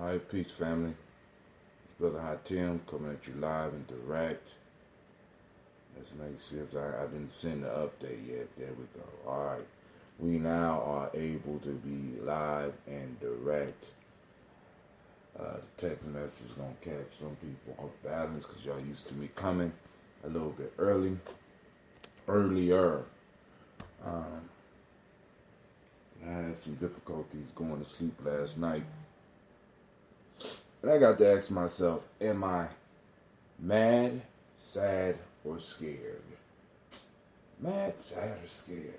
Alright, peace family. It's Brother Hot Tim coming at you live and direct. Let's make sense. I didn't send the update yet. There we go. Alright. We now are able to be live and direct. The text message is going to catch some people off balance because y'all used to me coming a little bit earlier. I had some difficulties going to sleep last night. And I got to ask myself, am I mad, sad, or scared? Mad, sad, or scared?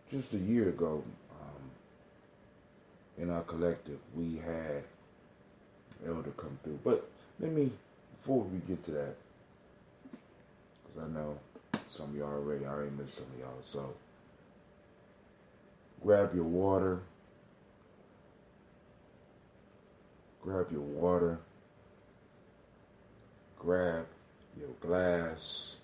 Just a year ago, in our collective, we had Elder come through. But before we get to that, because I know some of y'all I already missed some of y'all, so grab your water. Grab your water. Grab your glass.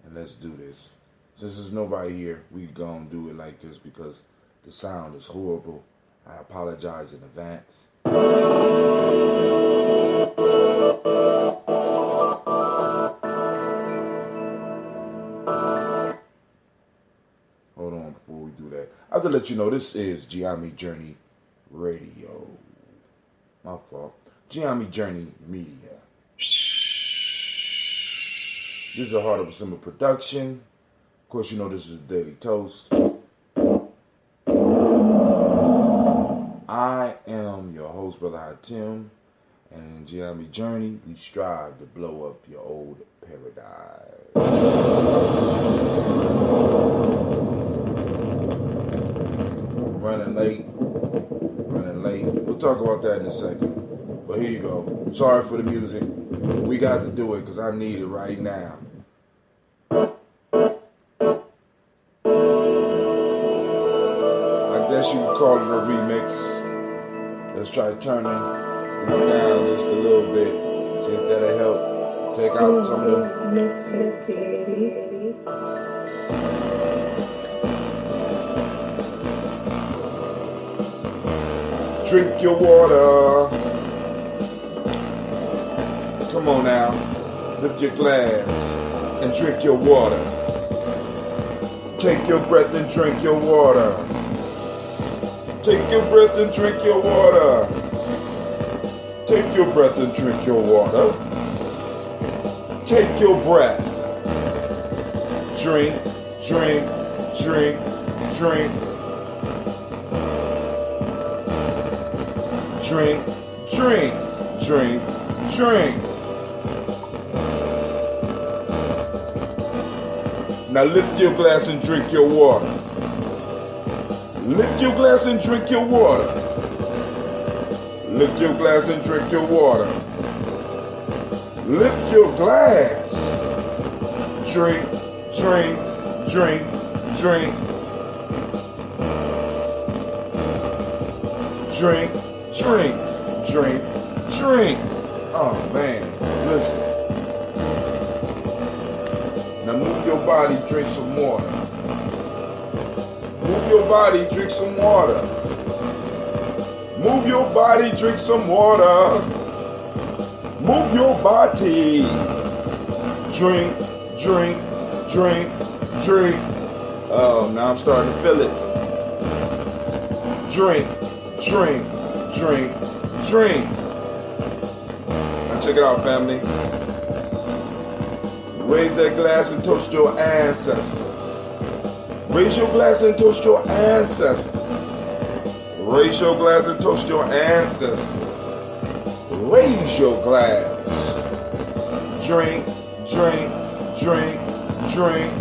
And let's do this. Since there's nobody here, we gonna do it like this because the sound is horrible. I apologize in advance. Hold on before we do that. I have to let you know this is Gye-Nyame Journey Radio. My fault. Gye-Nyame Journey Media. This is a Heart of a Simple production. Of course, you know this is Daily Toast. I am your host, Brother Hot Tim. And in Gye-Nyame Journey, we strive to blow up your old paradise. Running late. We'll talk about that in a second. But here you go. Sorry for the music. We got to do it because I need it right now. I guess you could call it a remix. Let's try turning this down just a little bit. See if that'll help take out some of the... Drink your water. Come on now. Lift your glass and drink your water. Take your breath and drink your water. Take your breath and drink your water. Take your breath and drink your water. Take your breath. Drink, drink, drink, drink. Drink, drink, drink, drink. Now lift your glass and drink your water. Lift your glass and drink your water. Lift your glass and drink your water. Lift your glass. Drink, drink, drink, drink. Drink, drink, drink, drink. Oh man, listen. Now move your body, drink some water. Move your body, drink some water. Move your body, drink some water. Move your body. Drink, drink, drink, drink. Oh, now I'm starting to feel it. Drink, drink, drink, drink. Now check it out, family. Raise that glass and toast your ancestors. Raise your glass and toast your ancestors. Raise your glass and toast your ancestors. Raise your glass. Drink, drink, drink, drink.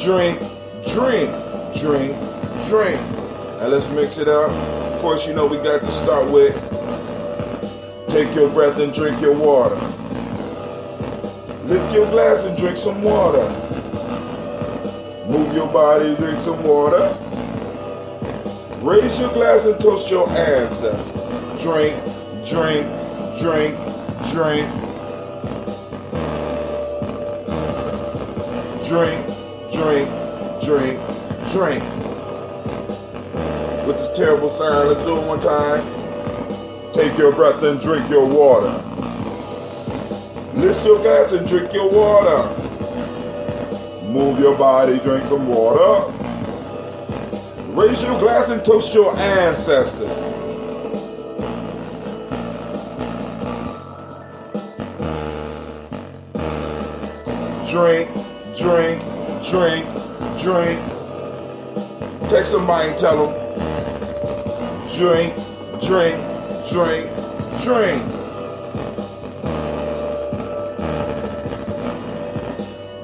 Drink, drink, drink, drink. Now let's mix it up. Of course, you know we got to start with take your breath and drink your water. Lift your glass and drink some water. Move your body, drink some water. Raise your glass and toast your ancestors. Drink, drink, drink, drink. Drink, drink, drink, drink. With this terrible sound, let's do it one time. Take your breath and drink your water. Lift your glass and drink your water. Move your body, drink some water. Raise your glass and toast your ancestors. Drink, drink, drink, drink. Text somebody and tell them, drink, drink, drink, drink.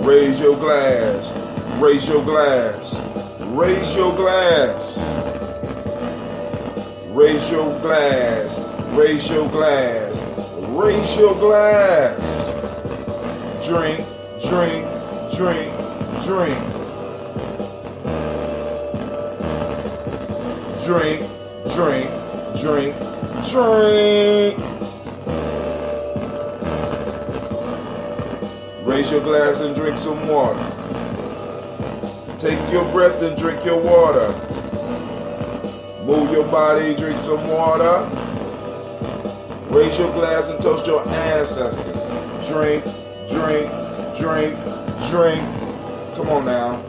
Raise your glass, raise your glass, raise your glass. Raise your glass, raise your glass, raise your glass. Drink, drink, drink, drink. Drink, drink, drink, drink. Raise your glass and drink some water. Take your breath and drink your water. Move your body, drink some water. Raise your glass and toast your ancestors. Drink, drink, drink, drink. Come on now.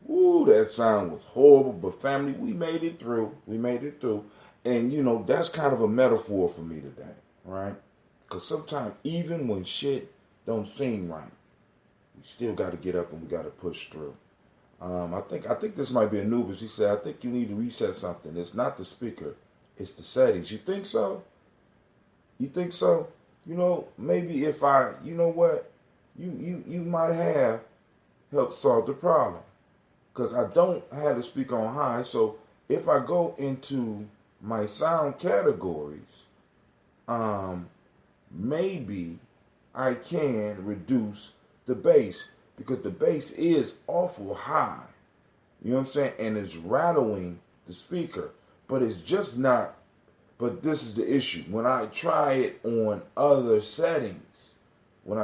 Woo, that sound was horrible, but family, we made it through. We made it through. And, you know, that's kind of a metaphor for me today, right? Because sometimes, even when shit don't seem right, we still got to get up and we got to push through. I think this might be Anubis. He said, I think you need to reset something. It's not the speaker, it's the settings. You think so? You think so? You know, maybe if you know what? You might have helped solve the problem. Because I don't have the speaker on high. So if I go into my sound categories, maybe I can reduce the bass. Because the bass is awful high. You know what I'm saying? And it's rattling the speaker. But it's just not. But this is the issue. When I try it on other settings, what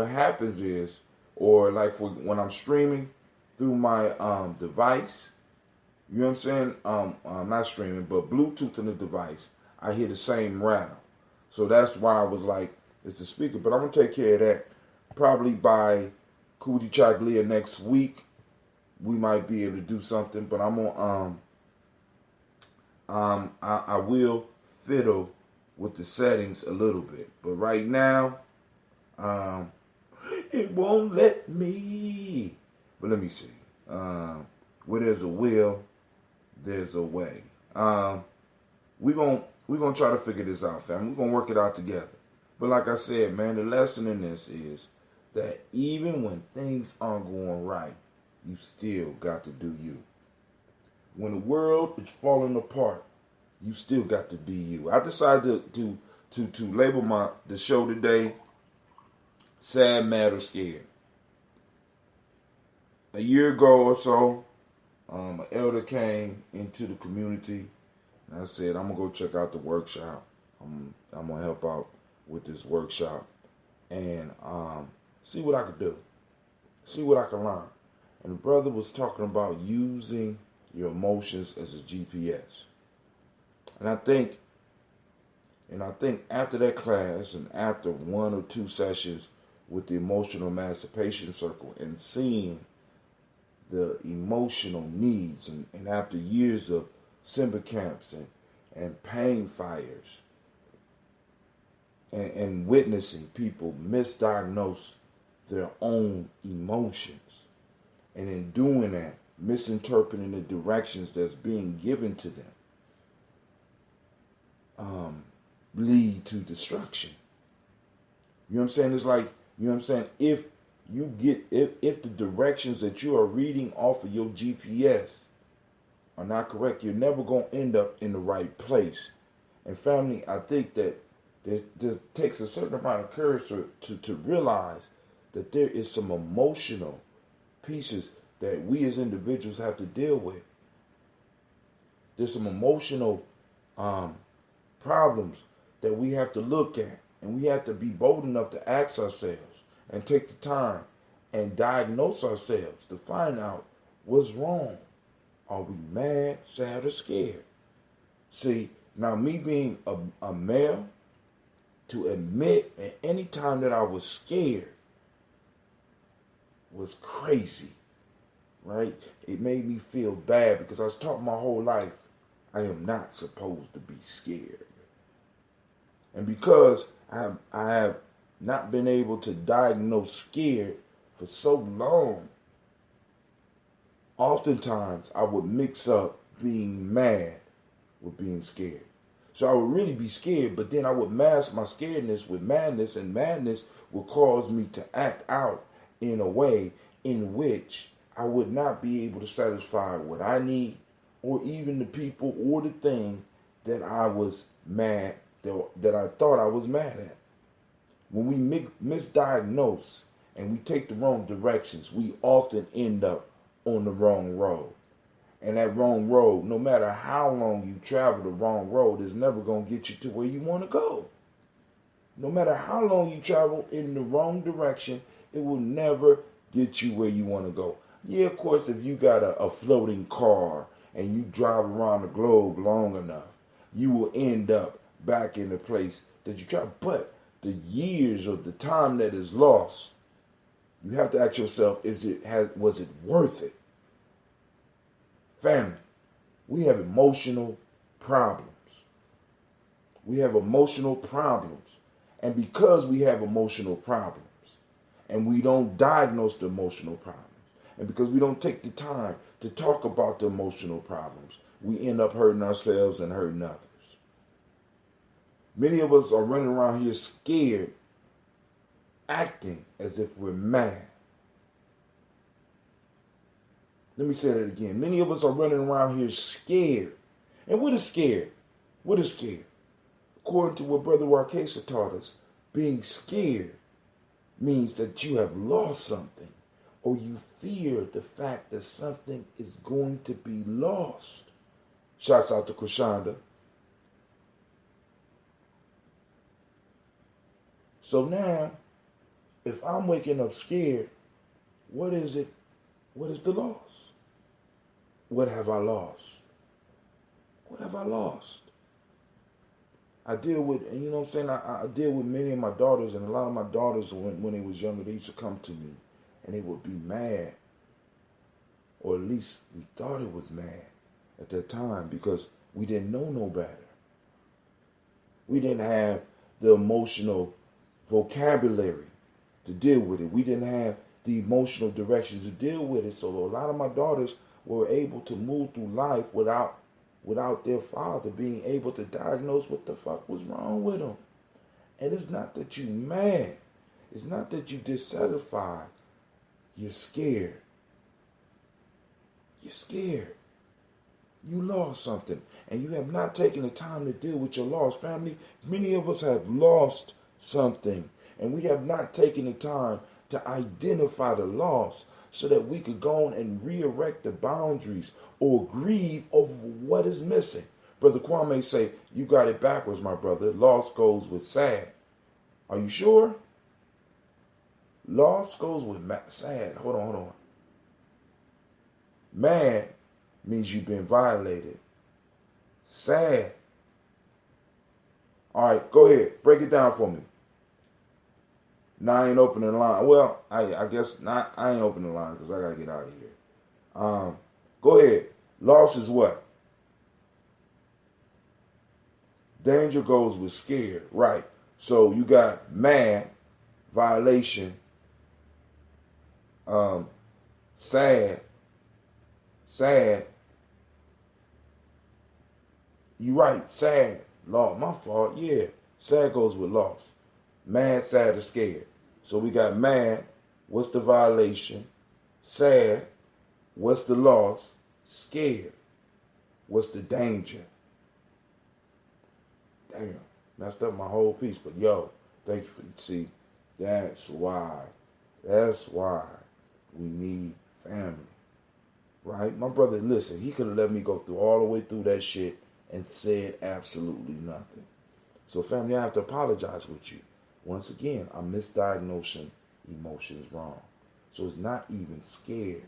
happens is, or like when I'm streaming through my device, you know what I'm saying? I'm not streaming, but Bluetooth in the device, I hear the same rattle. So that's why I was like, it's the speaker. But I'm going to take care of that. Probably by Cootie Chaglia next week, we might be able to do something. But I'm on. I will fiddle with the settings a little bit. But right now, it won't let me. But let me see. Where there's a will, there's a way. We're gonna try to figure this out, fam. We're gonna work it out together. But like I said, man, the lesson in this is that even when things aren't going right, you still got to do you. When the world is falling apart, you still got to be you. I decided to label the show today, Sad, Mad, or Scared. A year ago or so, an elder came into the community, and I said, I'm going to go check out the workshop. I'm going to help out with this workshop and see what I could do, see what I can learn. And the brother was talking about using your emotions as a GPS. And I think after that class and after one or two sessions with the Emotional Emancipation Circle and seeing the emotional needs and after years of Simba camps and pain fires and witnessing people misdiagnose their own emotions, and in doing that, misinterpreting the directions that's being given to them, lead to destruction. You know what I'm saying? It's like, you know what I'm saying? If the directions that you are reading off of your GPS are not correct, you're never going to end up in the right place. And family, I think that there takes a certain amount of courage to realize that there is some emotional pieces that we as individuals have to deal with. There's some emotional problems that we have to look at, and we have to be bold enough to ask ourselves. and take the time and diagnose ourselves to find out what's wrong. Are we mad, sad, or scared? See, now me being a male, to admit at any time that I was scared was crazy, right? It made me feel bad because I was taught my whole life I am not supposed to be scared. And because I have not been able to diagnose scared for so long, oftentimes I would mix up being mad with being scared. So I would really be scared, but then I would mask my scaredness with madness, and madness would cause me to act out in a way in which I would not be able to satisfy what I need, or even the people or the thing that I was mad, that I thought I was mad at. When we misdiagnose and we take the wrong directions, we often end up on the wrong road. And that wrong road, no matter how long you travel the wrong road, is never going to get you to where you want to go. No matter how long you travel in the wrong direction, it will never get you where you want to go. Yeah, of course, if you got a floating car and you drive around the globe long enough, you will end up back in the place that you travel. But the years of the time that is lost, you have to ask yourself, was it worth it? Family, we have emotional problems. We have emotional problems. And because we have emotional problems, and we don't diagnose the emotional problems, and because we don't take the time to talk about the emotional problems, we end up hurting ourselves and hurting others. Many of us are running around here scared, acting as if we're mad. Let me say that again. Many of us are running around here scared. And what is scared? What is scared? According to what Brother Warkesa taught us, being scared means that you have lost something, or you fear the fact that something is going to be lost. Shouts out to Krishanda. So now, if I'm waking up scared, what is it? What is the loss? What have I lost? What have I lost? I deal with, and you know what I'm saying, I deal with many of my daughters, and a lot of my daughters, when they was younger, they used to come to me, and they would be mad, or at least we thought it was mad at that time, because we didn't know no better. We didn't have the emotional vocabulary to deal with it. We didn't have the emotional directions to deal with it. So a lot of my daughters were able to move through life without their father being able to diagnose what the fuck was wrong with them. And it's not that you mad. It's not that you dissatisfied. You're scared. You're scared. You lost something. And you have not taken the time to deal with your loss. Family, many of us have lost something. And we have not taken the time to identify the loss so that we could go on and re-erect the boundaries or grieve over what is missing. Brother Kwame say, you got it backwards, my brother. Loss goes with sad. Are you sure? Loss goes with sad. Hold on. Mad means you've been violated. Sad. All right, go ahead. Break it down for me. Now I ain't opening the line. Well, I guess not. I ain't opening the line because I got to get out of here. Go ahead. Loss is what? Danger goes with scared. Right. So you got mad, violation, sad. You right. Sad. Loss. My fault. Yeah. Sad goes with loss. Mad, sad, or scared. So we got mad, what's the violation? Sad, what's the loss? Scared, what's the danger? Damn, messed up my whole piece. But yo, thank you for, see, that's why we need family. Right? My brother, listen, he could have let me go through all the way through that shit and said absolutely nothing. So family, I have to apologize with you. Once again, I'm misdiagnosing emotion is wrong. So it's not even scared.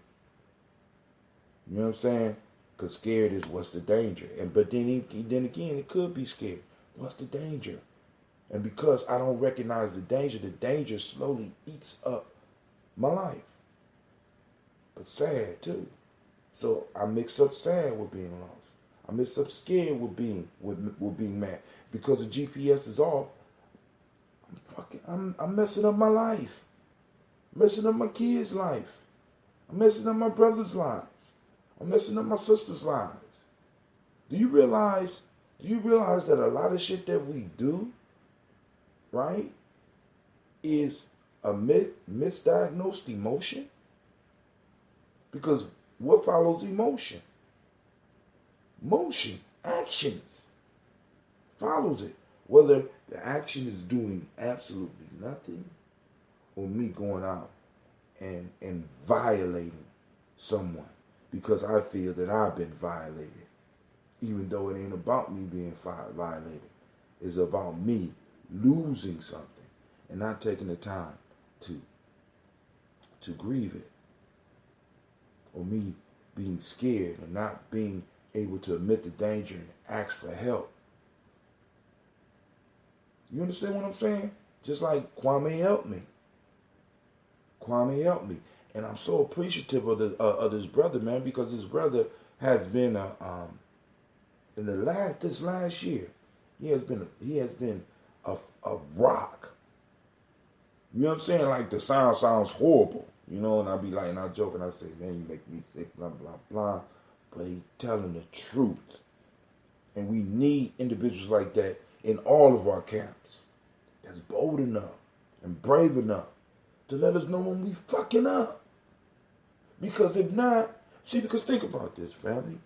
You know what I'm saying? Because scared is what's the danger. But then again, it could be scared. What's the danger? And because I don't recognize the danger slowly eats up my life. But sad too. So I mix up sad with being lost. I mix up scared with being mad. Because the GPS is off, I'm messing up my life. I'm messing up my kids' life. I'm messing up my brother's lives. I'm messing up my sister's lives. Do you realize that a lot of shit that we do, right, is a misdiagnosed emotion? Because what follows emotion? Motion, actions, follows it. Whether the action is doing absolutely nothing or me going out and violating someone because I feel that I've been violated. Even though it ain't about me being violated. It's about me losing something and not taking the time to grieve it. Or me being scared and not being able to admit the danger and ask for help. You understand what I'm saying? Just like Kwame helped me. Kwame helped me. And I'm so appreciative of this brother, man, because this brother has been this last year, he has been a rock. You know what I'm saying? Like the sound sounds horrible, you know, and I be like, and I joke and I say, man, you make me sick, blah, blah, blah. But he telling the truth. And we need individuals like that in all of our camps. That's bold enough and brave enough to let us know when we fucking up. Because if not, because think about this, family.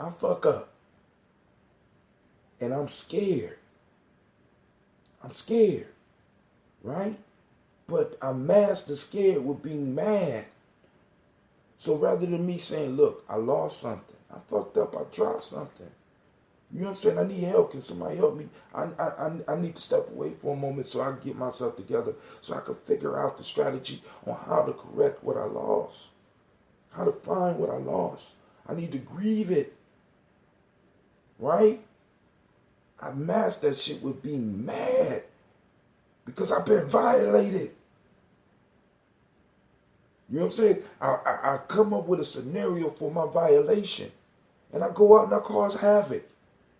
I fuck up. And I'm scared. I'm scared. Right? But I mask the scared with being mad. So rather than me saying, look, I lost something. I fucked up. I dropped something. You know what I'm saying? I need help. Can somebody help me? I need to step away for a moment so I can get myself together so I can figure out the strategy on how to correct what I lost. How to find what I lost. I need to grieve it. Right? I masked that shit with being mad because I've been violated. You know what I'm saying? I come up with a scenario for my violation and I go out and I cause havoc.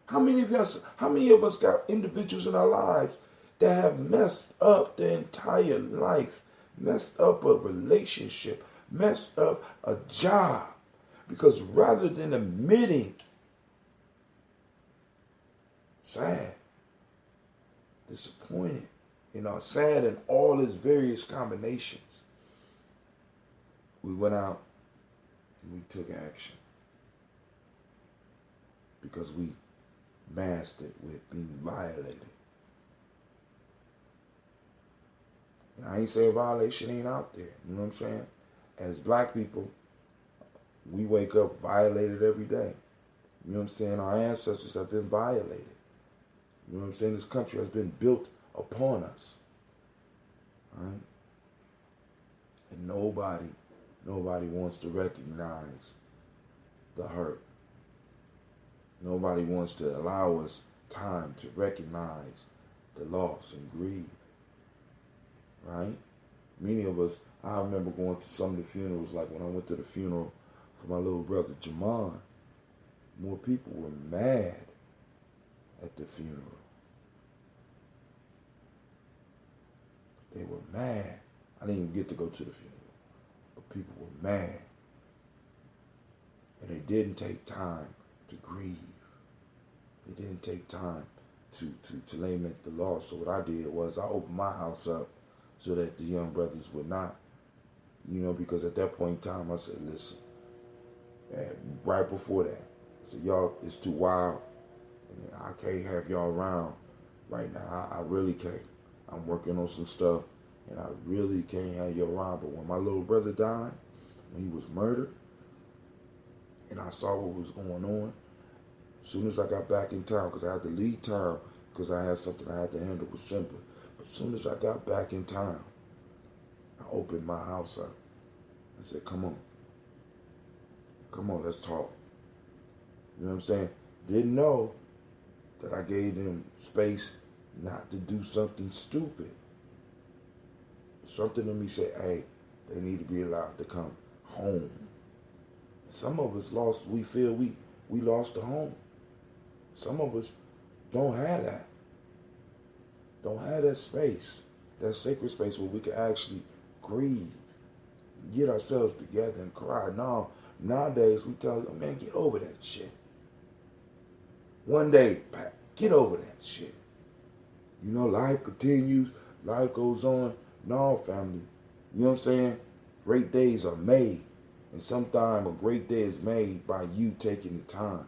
How many of us got individuals in our lives that have messed up their entire life, messed up a relationship, messed up a job, because rather than admitting, sad, disappointed, sad in all its various combinations, we went out and we took action because we masked it with being violated. And I ain't saying violation ain't out there. You know what I'm saying? As black people, we wake up violated every day. You know what I'm saying? Our ancestors have been violated. You know what I'm saying? This country has been built upon us. Right? And nobody wants to recognize the hurt. Nobody wants to allow us time to recognize the loss and grieve. Right? Many of us, I remember going to some of the funerals, like when I went to the funeral for my little brother Jamon, more people were mad at the funeral. They were mad. I didn't even get to go to the funeral, but people were mad. And they didn't take time to grieve. They didn't take time to lament the loss. So what I did was I opened my house up so that the young brothers would not, because at that point in time I said, listen, and right before that, I said, y'all, it's too wild. And I can't have y'all around right now. I really can't. I'm working on some stuff and I really can't have you around. But when my little brother died, when he was murdered, and I saw what was going on, as soon as I got back in town, because I had to leave town because I had something I had to handle with Simba. But as soon as I got back in town, I opened my house up. I said, come on. Come on, let's talk. You know what I'm saying? Didn't know that I gave them space not to do something stupid. Something in me said, hey, they need to be allowed to come home. Some of us we feel we lost a home. Some of us don't have that. Don't have that space, that sacred space where we can actually grieve, get ourselves together and cry. No, nowadays we tell you, man, get over that shit. One day, get over that shit. You know, life continues, life goes on. No, family, you know what I'm saying? Great days are made. And sometimes a great day is made by you taking the time.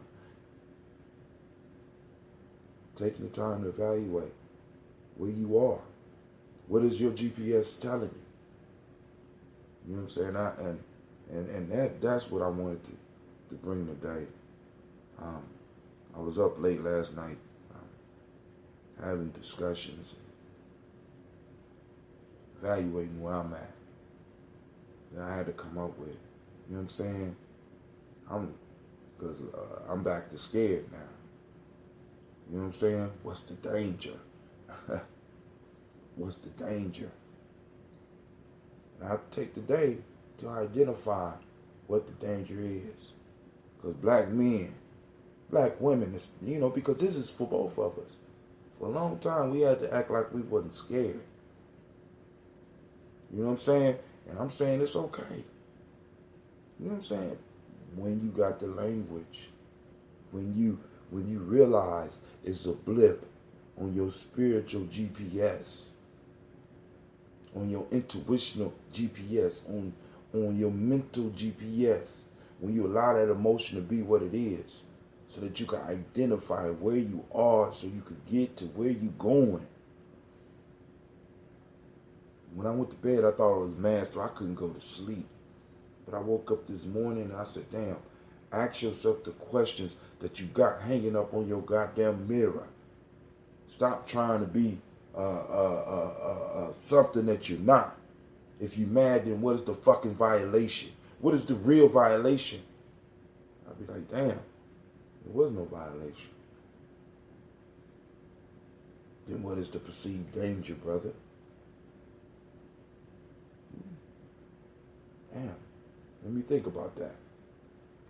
Taking the time to evaluate where you are. What is your GPS telling you? You know what I'm saying? And that's what I wanted to bring today. I was up late last night having discussions, evaluating where I'm at. That I had to come up with. You know what I'm saying? Because I'm back to scared now. You know what I'm saying? What's the danger? What's the danger? And I take the day to identify what the danger is. Because black men, black women, you know, because this is for both of us. For a long time, we had to act like we wasn't scared. You know what I'm saying? And I'm saying it's okay. You know what I'm saying? When you got the language, when you realize it's a blip on your spiritual GPS, on your intuitional GPS, on your mental GPS, when you allow that emotion to be what it is, so that you can identify where you are, so you can get to where you're going. When I went to bed, I thought I was mad, so I couldn't go to sleep. But I woke up this morning and I said, damn, ask yourself the questions that you got hanging up on your goddamn mirror. Stop trying to be something that you're not. If you're mad, then what is the fucking violation? What is the real violation? I'd be like, damn, there was no violation. Then what is the perceived danger, brother? Damn, let me think about that.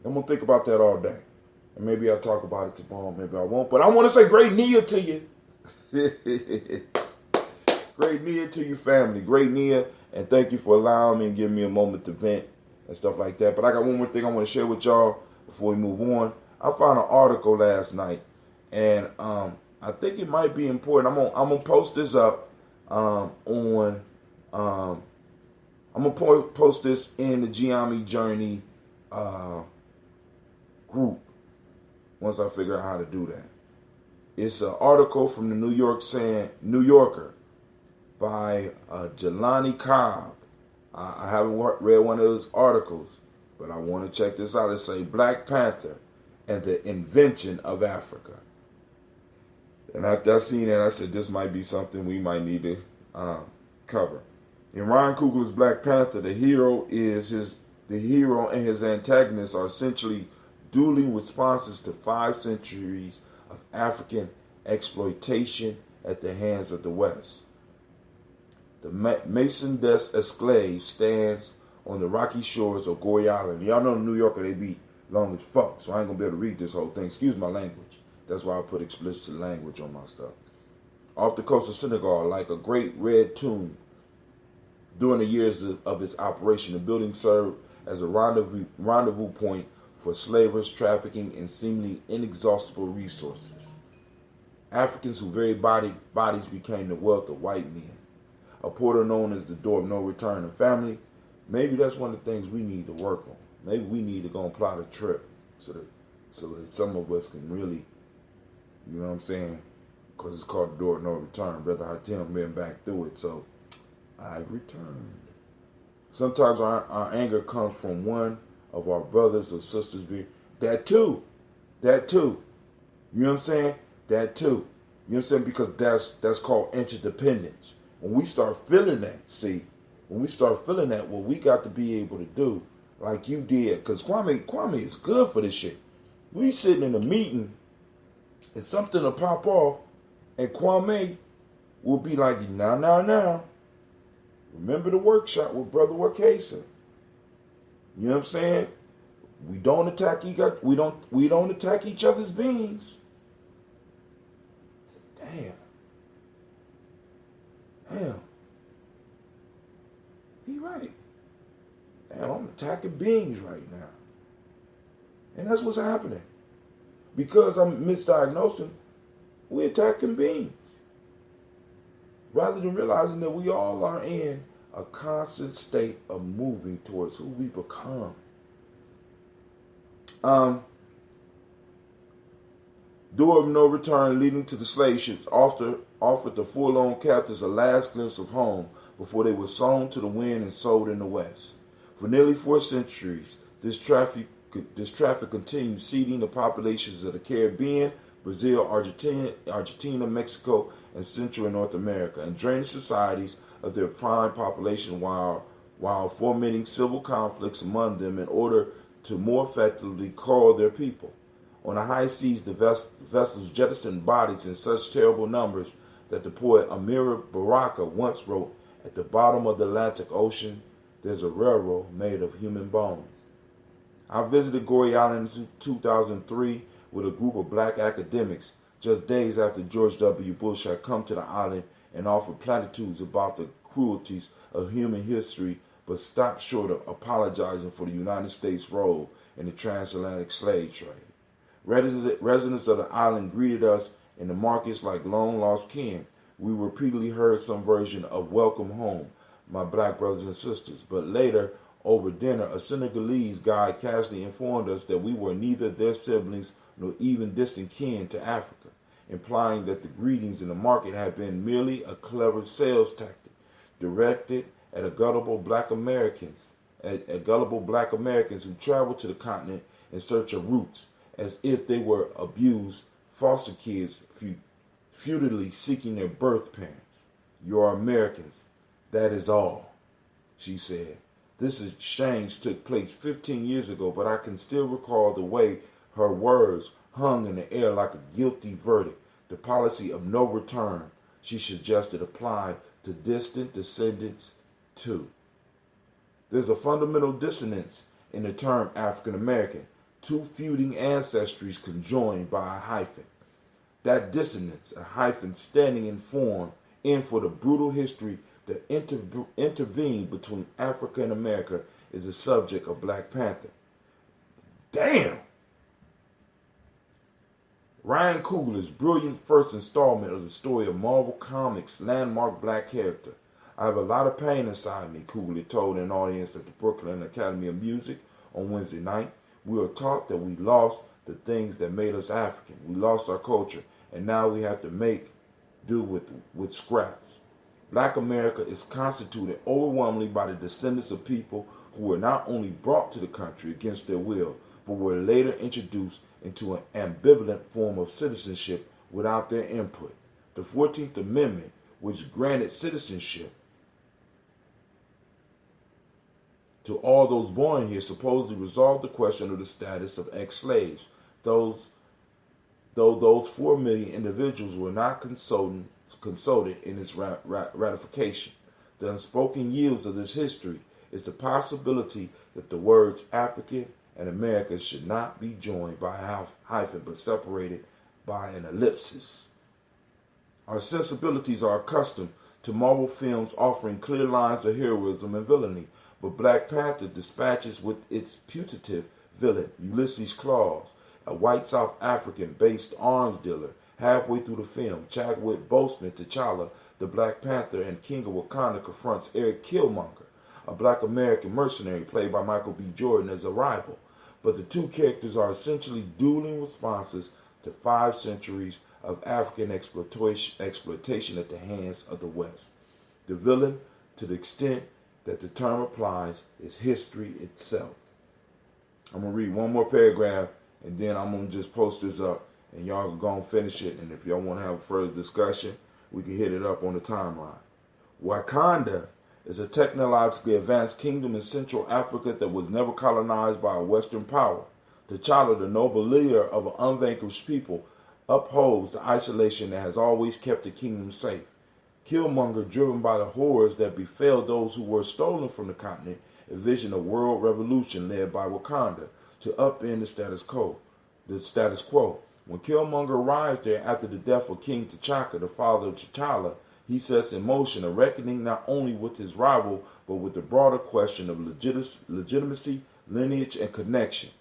I'm going to think about that all day. And maybe I'll talk about it tomorrow, maybe I won't. But I want to say great Nia to you. Great Nia to you, family. Great Nia. And thank you for allowing me and giving me a moment to vent and stuff like that. But I got one more thing I want to share with y'all before we move on. I found an article last night. And I think it might be important. I'm gonna post this up I'm going to post this in the Gye-Nyame Journey group once I figure out how to do that. It's an article from the New Yorker by Jelani Cobb. I haven't read one of those articles, but I want to check this out. It says Black Panther and the Invention of Africa. And after I seen that, I said this might be something we might need to cover. In Ryan Coogler's Black Panther, the hero and his antagonist are essentially dueling responses to 5 centuries of African exploitation at the hands of the West. The Maison des Esclaves stands on the rocky shores of Gorée Island. Y'all know in New York they be long as fuck, so I ain't gonna be able to read this whole thing. Excuse my language. That's why I put explicit language on my stuff. Off the coast of Senegal, like a great red tomb. During the years of its operation, the building served as a rendezvous point for slavers trafficking in seemingly inexhaustible resources. Africans whose very bodies became the wealth of white men. A portal known as the door of no return. And family, maybe that's one of the things we need to work on. Maybe we need to go and plot a trip so that some of us can really, you know what I'm saying? Because it's called the door of no return. Brother Hatim been back through it, so I've returned. Sometimes our anger comes from one of our brothers or sisters being that too. You know what I'm saying? That too. You know what I'm saying? Because that's called interdependence. When we start feeling that, see, when we start feeling that, what we got to be able to do, like you did, because Kwame is good for this shit. We sitting in a meeting and something will pop off, and Kwame will be like, now. Remember the workshop with Brother Wakasa. You know what I'm saying? We don't attack each other's beings. Damn. He right. Damn, I'm attacking beings right now. And that's what's happening. Because I'm misdiagnosing, we're attacking beings. Rather than realizing that we all are in a constant state of moving towards who we become. Door of no return leading to the slave ships offered the forlorn captives a last glimpse of home before they were sown to the wind and sold in the West. For nearly 4 centuries, this traffic continued seeding the populations of the Caribbean, Brazil, Argentina, Mexico, and Central and North America, and draining societies of their prime population while fomenting civil conflicts among them in order to more effectively cull their people. On the high seas, the vessels jettisoned bodies in such terrible numbers that the poet Amiri Baraka once wrote, "At the bottom of the Atlantic Ocean, there's a railroad made of human bones." I visited Goree Island in 2003 with a group of black academics just days after George W. Bush had come to the island and offered platitudes about the cruelties of human history, but stopped short of apologizing for the United States' role in the transatlantic slave trade. Residents of the island greeted us in the markets like long-lost kin. We repeatedly heard some version of "Welcome Home, my black brothers and sisters," but later, over dinner, a Senegalese guide casually informed us that we were neither their siblings nor even distant kin to Africa, implying that the greetings in the market had been merely a clever sales tactic directed at gullible black Americans who traveled to the continent in search of roots, as if they were abused foster kids futilely seeking their birth parents. "You're Americans, that is all," she said. This exchange took place 15 years ago, but I can still recall the way her words hung in the air like a guilty verdict. The policy of no return, she suggested, applied to distant descendants too. There's a fundamental dissonance in the term African American, two feuding ancestries conjoined by a hyphen. That dissonance, a hyphen standing in for the brutal history that intervened between Africa and America, is the subject of Black Panther. Damn! Ryan Coogler's brilliant first installment of the story of Marvel Comics' landmark black character. "I have a lot of pain inside me," Coogler told an audience at the Brooklyn Academy of Music on Wednesday night. "We were taught that we lost the things that made us African. We lost our culture, and now we have to make do with scraps. Black America is constituted overwhelmingly by the descendants of people who were not only brought to the country against their will, but were later introduced into an ambivalent form of citizenship without their input. The 14th Amendment, which granted citizenship to all those born here, supposedly resolved the question of the status of ex-slaves. Though those 4 million individuals were not consulted in its ratification. The unspoken yields of this history is the possibility that the words African and America should not be joined by a hyphen but separated by an ellipsis. Our sensibilities are accustomed to Marvel films offering clear lines of heroism and villainy, but Black Panther dispatches with its putative villain, Ulysses Claus, a white South African-based arms dealer. Halfway through the film, Chadwick Boseman, T'Challa, the Black Panther and King of Wakanda, confronts Eric Killmonger, a black American mercenary played by Michael B. Jordan, as a rival. But the two characters are essentially dueling responses to 5 centuries of African exploitation at the hands of the West. The villain, to the extent that the term applies, is history itself. I'm going to read one more paragraph, and then I'm going to just post this up, and y'all can go and finish it. And if y'all want to have a further discussion, we can hit it up on the timeline. Wakanda is a technologically advanced kingdom in Central Africa that was never colonized by a Western power. T'Challa, the noble leader of an unvanquished people, upholds the isolation that has always kept the kingdom safe. Killmonger, driven by the horrors that befell those who were stolen from the continent, envisioned a world revolution led by Wakanda to upend the status quo. When Killmonger arrives there after the death of King T'Chaka, the father of T'Challa, he sets in motion a reckoning not only with his rival, but with the broader question of legitimacy, lineage, and connection.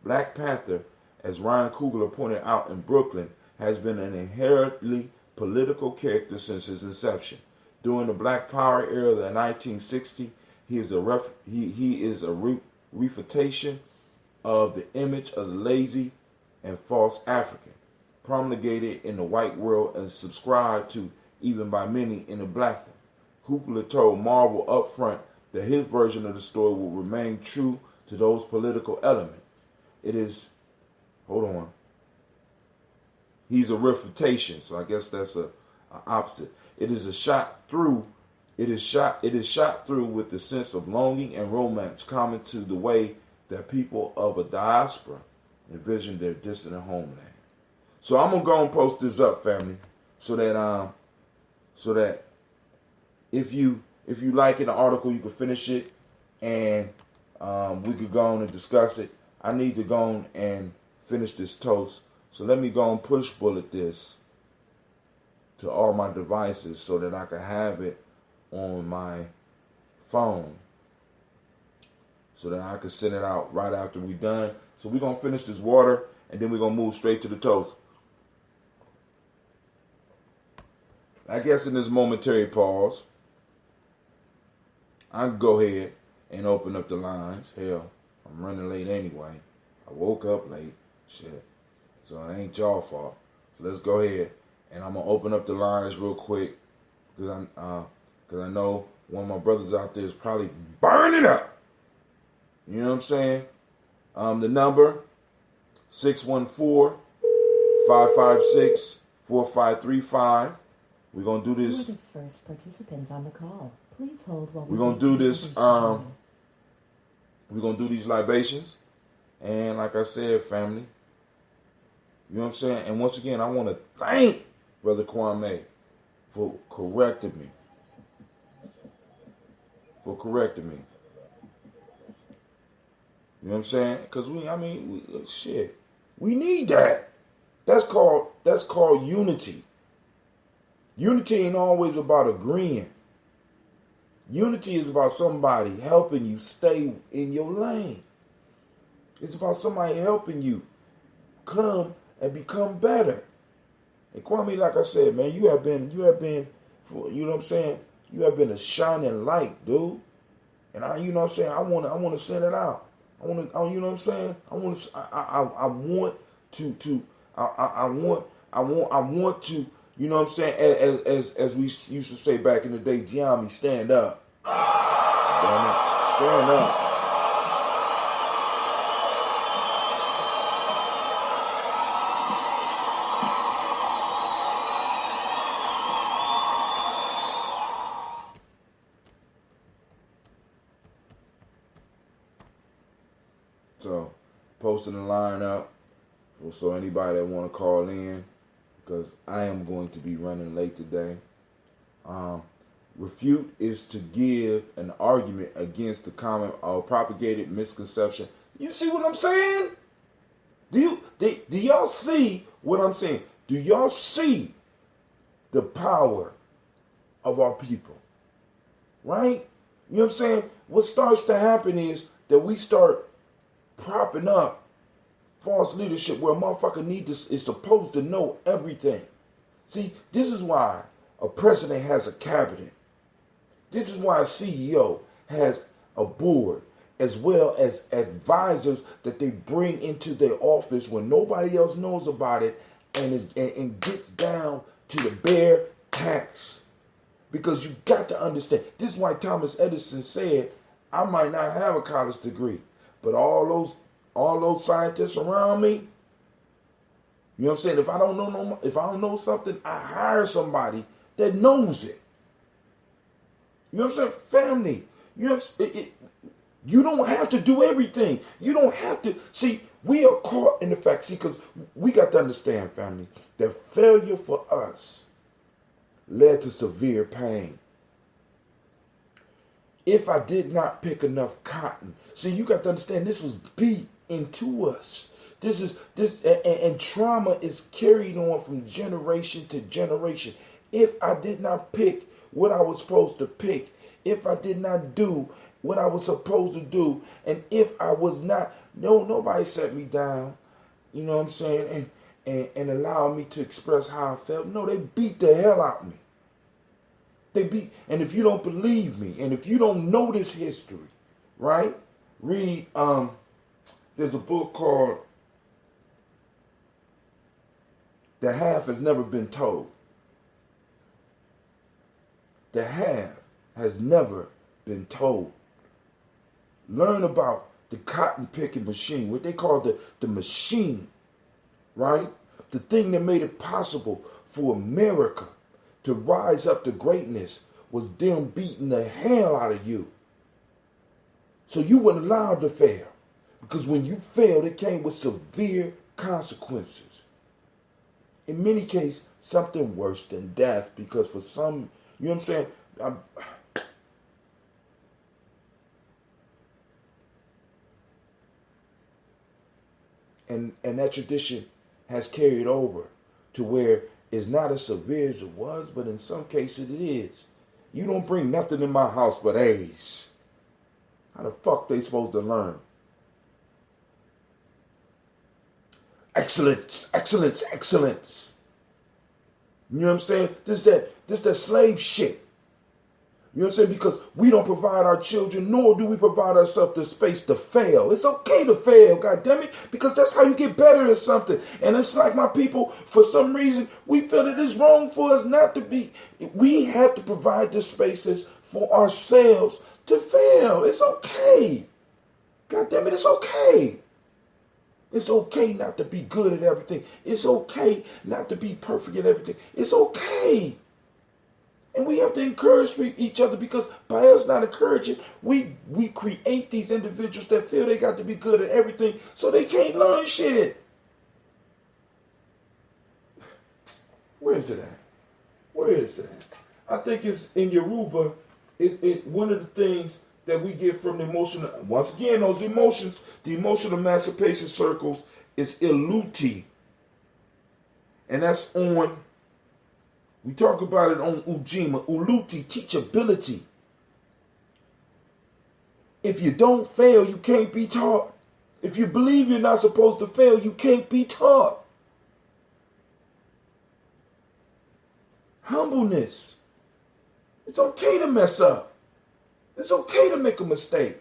Black Panther, as Ryan Coogler pointed out in Brooklyn, has been an inherently political character since his inception. During the Black Power era of the 1960s, he is a refutation of the image of the lazy and false African, promulgated in the white world and subscribed to even by many in the black one. Coogler told Marvel up front that his version of the story will remain true to those political elements. He's a refutation, so I guess that's a opposite. It is shot through with the sense of longing and romance common to the way that people of a diaspora envision their distant homeland. So I'm gonna go and post this up, family, so that if you like an article, you can finish it, and we could go on and discuss it. I need to go on and finish this toast, so let me go and push bullet this to all my devices so that I can have it on my phone, so that I can send it out right after we're done. So we're gonna finish this water, and then we're gonna move straight to the toast. I guess in this momentary pause, I can go ahead and open up the lines. Hell, I'm running late anyway. I woke up late. Shit. So it ain't y'all fault. So let's go ahead, and I'm going to open up the lines real quick, because I know one of my brothers out there is probably burning up. You know what I'm saying? The number, 614-556-4535. We're gonna do this. You're the first participant on the call. Please hold while we're gonna do this. We're gonna do these libations, and like I said, family, you know what I'm saying. And once again, I want to thank Brother Kwame for correcting me. You know what I'm saying? Because we need that. That's called unity. Unity ain't always about agreeing. Unity is about somebody helping you stay in your lane. It's about somebody helping you come and become better. And Kwame, like I said, man, you have been, you know what I'm saying? You have been a shining light, dude. And you know what I'm saying? I want to send it out. You know what I'm saying? I want to. You know what I'm saying? As we used to say back in the day, Gye-Nyame, stand up. Damn it. Stand up. So, posting the line up. So anybody that want to call in, because I am going to be running late today. Refute is to give an argument against the common or propagated misconception. You see what I'm saying? Do y'all see what I'm saying? Do y'all see the power of our people? Right? You know what I'm saying? What starts to happen is that we start propping up false leadership where a motherfucker is supposed to know everything. See, this is why a president has a cabinet. This is why a CEO has a board, as well as advisors that they bring into their office when nobody else knows about it, and gets down to the bare tax. Because you got to understand, this is why Thomas Edison said, I might not have a college degree, but all those scientists around me, you know what I'm saying? If I don't know something, I hire somebody that knows it. You know what I'm saying? Family. You know what I'm saying? You don't have to do everything. You don't have to. See, we are caught in the fact, see, because we got to understand, family, that failure for us led to severe pain. If I did not pick enough cotton, see, you got to understand this was beat into us. And trauma is carried on from generation to generation. If I did not pick what I was supposed to pick, if I did not do what I was supposed to do, and if I was not, nobody set me down, you know what I'm saying, and allowed me to express how I felt. No, they beat the hell out of me. And if you don't believe me, and if you don't know this history, right, read, there's a book called The Half Has Never Been Told. The half has never been told. Learn about the cotton picking machine, what they call the machine, right? The thing that made it possible for America to rise up to greatness was them beating the hell out of you. So you weren't allowed to fail. Because when you failed, it came with severe consequences. In many cases, something worse than death. Because for some, you know what I'm saying? And that tradition has carried over to where it's not as severe as it was, but in some cases it is. You don't bring nothing in my house but A's. How the fuck they supposed to learn? Excellence, excellence, excellence. You know what I'm saying? This that slave shit. You know what I'm saying? Because we don't provide our children, nor do we provide ourselves the space to fail. It's okay to fail, goddammit, because that's how you get better at something. And it's like, my people, for some reason, we feel that it's wrong for us not to be. We have to provide the spaces for ourselves to fail. It's okay. Goddammit, it's okay. It's okay not to be good at everything. It's okay not to be perfect at everything. It's okay. And we have to encourage each other, because by us not encouraging, we create these individuals that feel they got to be good at everything so they can't learn shit. Where is it at? Where is it at? I think it's in Yoruba. It's one of the things that we get from the emotional, once again, those emotions, the emotional emancipation circles is Iluti. And that's on, we talk about it on Ujima, Uluti, teachability. If you don't fail, you can't be taught. If you believe you're not supposed to fail, you can't be taught. Humbleness. It's okay to mess up. It's okay to make a mistake.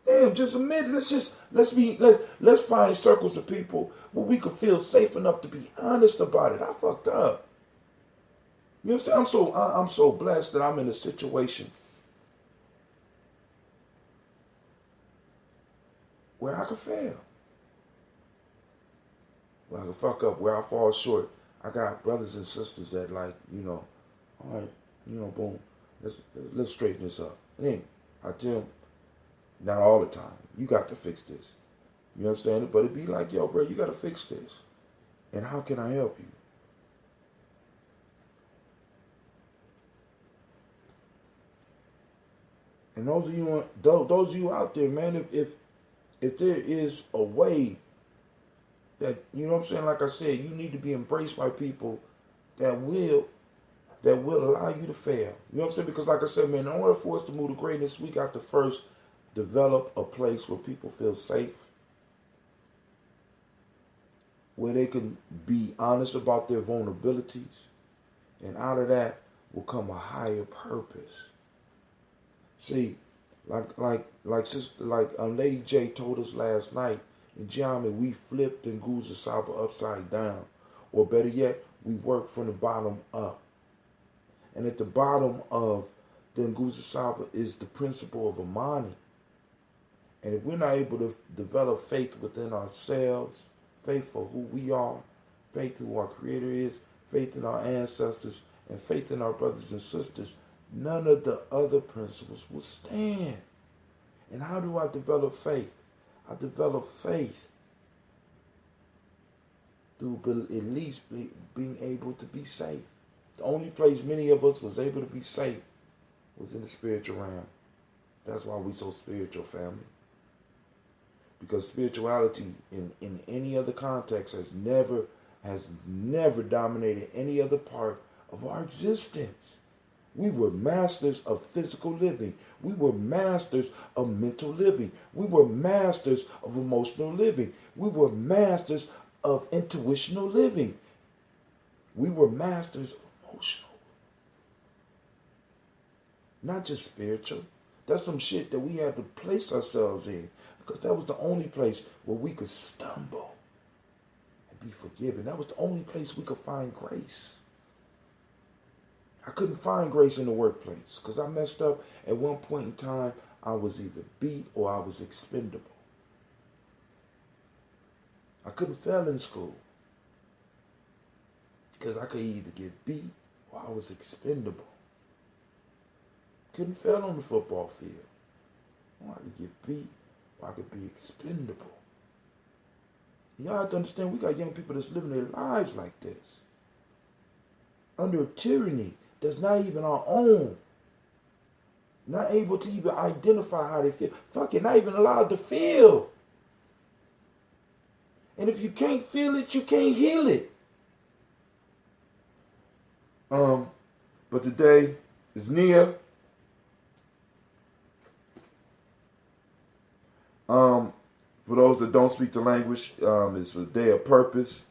Damn, just admit it. Let's find circles of people where we could feel safe enough to be honest about it. I fucked up. You know what I'm saying? I'm so blessed that I'm in a situation where I could fail, where I could fuck up, where I fall short. I got brothers and sisters that, like, you know, all right, you know, boom, let's straighten this up. And then I tell them, not all the time, you got to fix this. You know what I'm saying? But it'd be like, yo, bro, you got to fix this. And how can I help you? And those of you out there, man, if there is a way that, you know what I'm saying, like I said, you need to be embraced by people that will allow you to fail. You know what I'm saying? Because like I said, man, in order for us to move to greatness, we got to first develop a place where people feel safe, where they can be honest about their vulnerabilities, and out of that will come a higher purpose. See, like Lady J told us last night, in Gye-Nyame, we flipped Nguzo Saba upside down, or better yet, we work from the bottom up. And at the bottom of the Nguzo Saba is the principle of Amani. And if we're not able to develop faith within ourselves, faith for who we are, faith in who our Creator is, faith in our ancestors, and faith in our brothers and sisters, none of the other principles will stand. And how do I develop faith? I develop faith through at least being able to be safe. The only place many of us was able to be safe was in the spiritual realm. That's why we so spiritual, family. Because spirituality in any other context has never dominated any other part of our existence. We were masters of physical living. We were masters of mental living. We were masters of emotional living. We were masters of intuitional living. We were masters of emotional. Not just spiritual. That's some shit that we had to place ourselves in, because that was the only place where we could stumble and be forgiven. That was the only place we could find grace. I couldn't find grace in the workplace because I messed up. At one point in time, I was either beat or I was expendable. I couldn't fail in school because I could either get beat or I was expendable. Couldn't fail on the football field. Or I could get beat or I could be expendable. Y'all have to understand, we got young people that's living their lives like this. Under a tyranny that's not even our own. Not able to even identify how they feel. Fuck it, not even allowed to feel. And if you can't feel it, you can't heal it. But today is Nia. For those that don't speak the language, it's a day of purpose.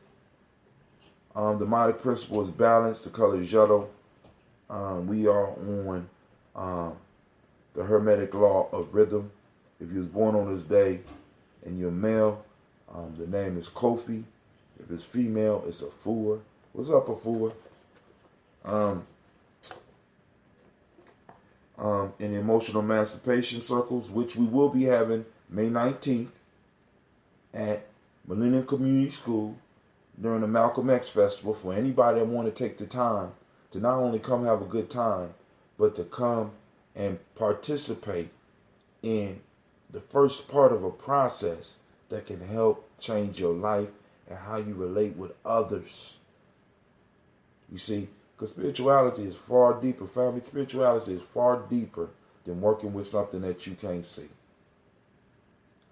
The demonic principle is balance. The color is yellow. We are on the Hermetic law of rhythm. If you was born on this day and you're male, the name is Kofi. If it's female, it's Afua. What's up, Afua? In the emotional emancipation circles, which we will be having May 19th at Millennium Community School during the Malcolm X Festival, for anybody that want to take the time to not only come have a good time, but to come and participate in the first part of a process that can help change your life and how you relate with others. You see, because spirituality is far deeper, family. Spirituality is far deeper than working with something that you can't see.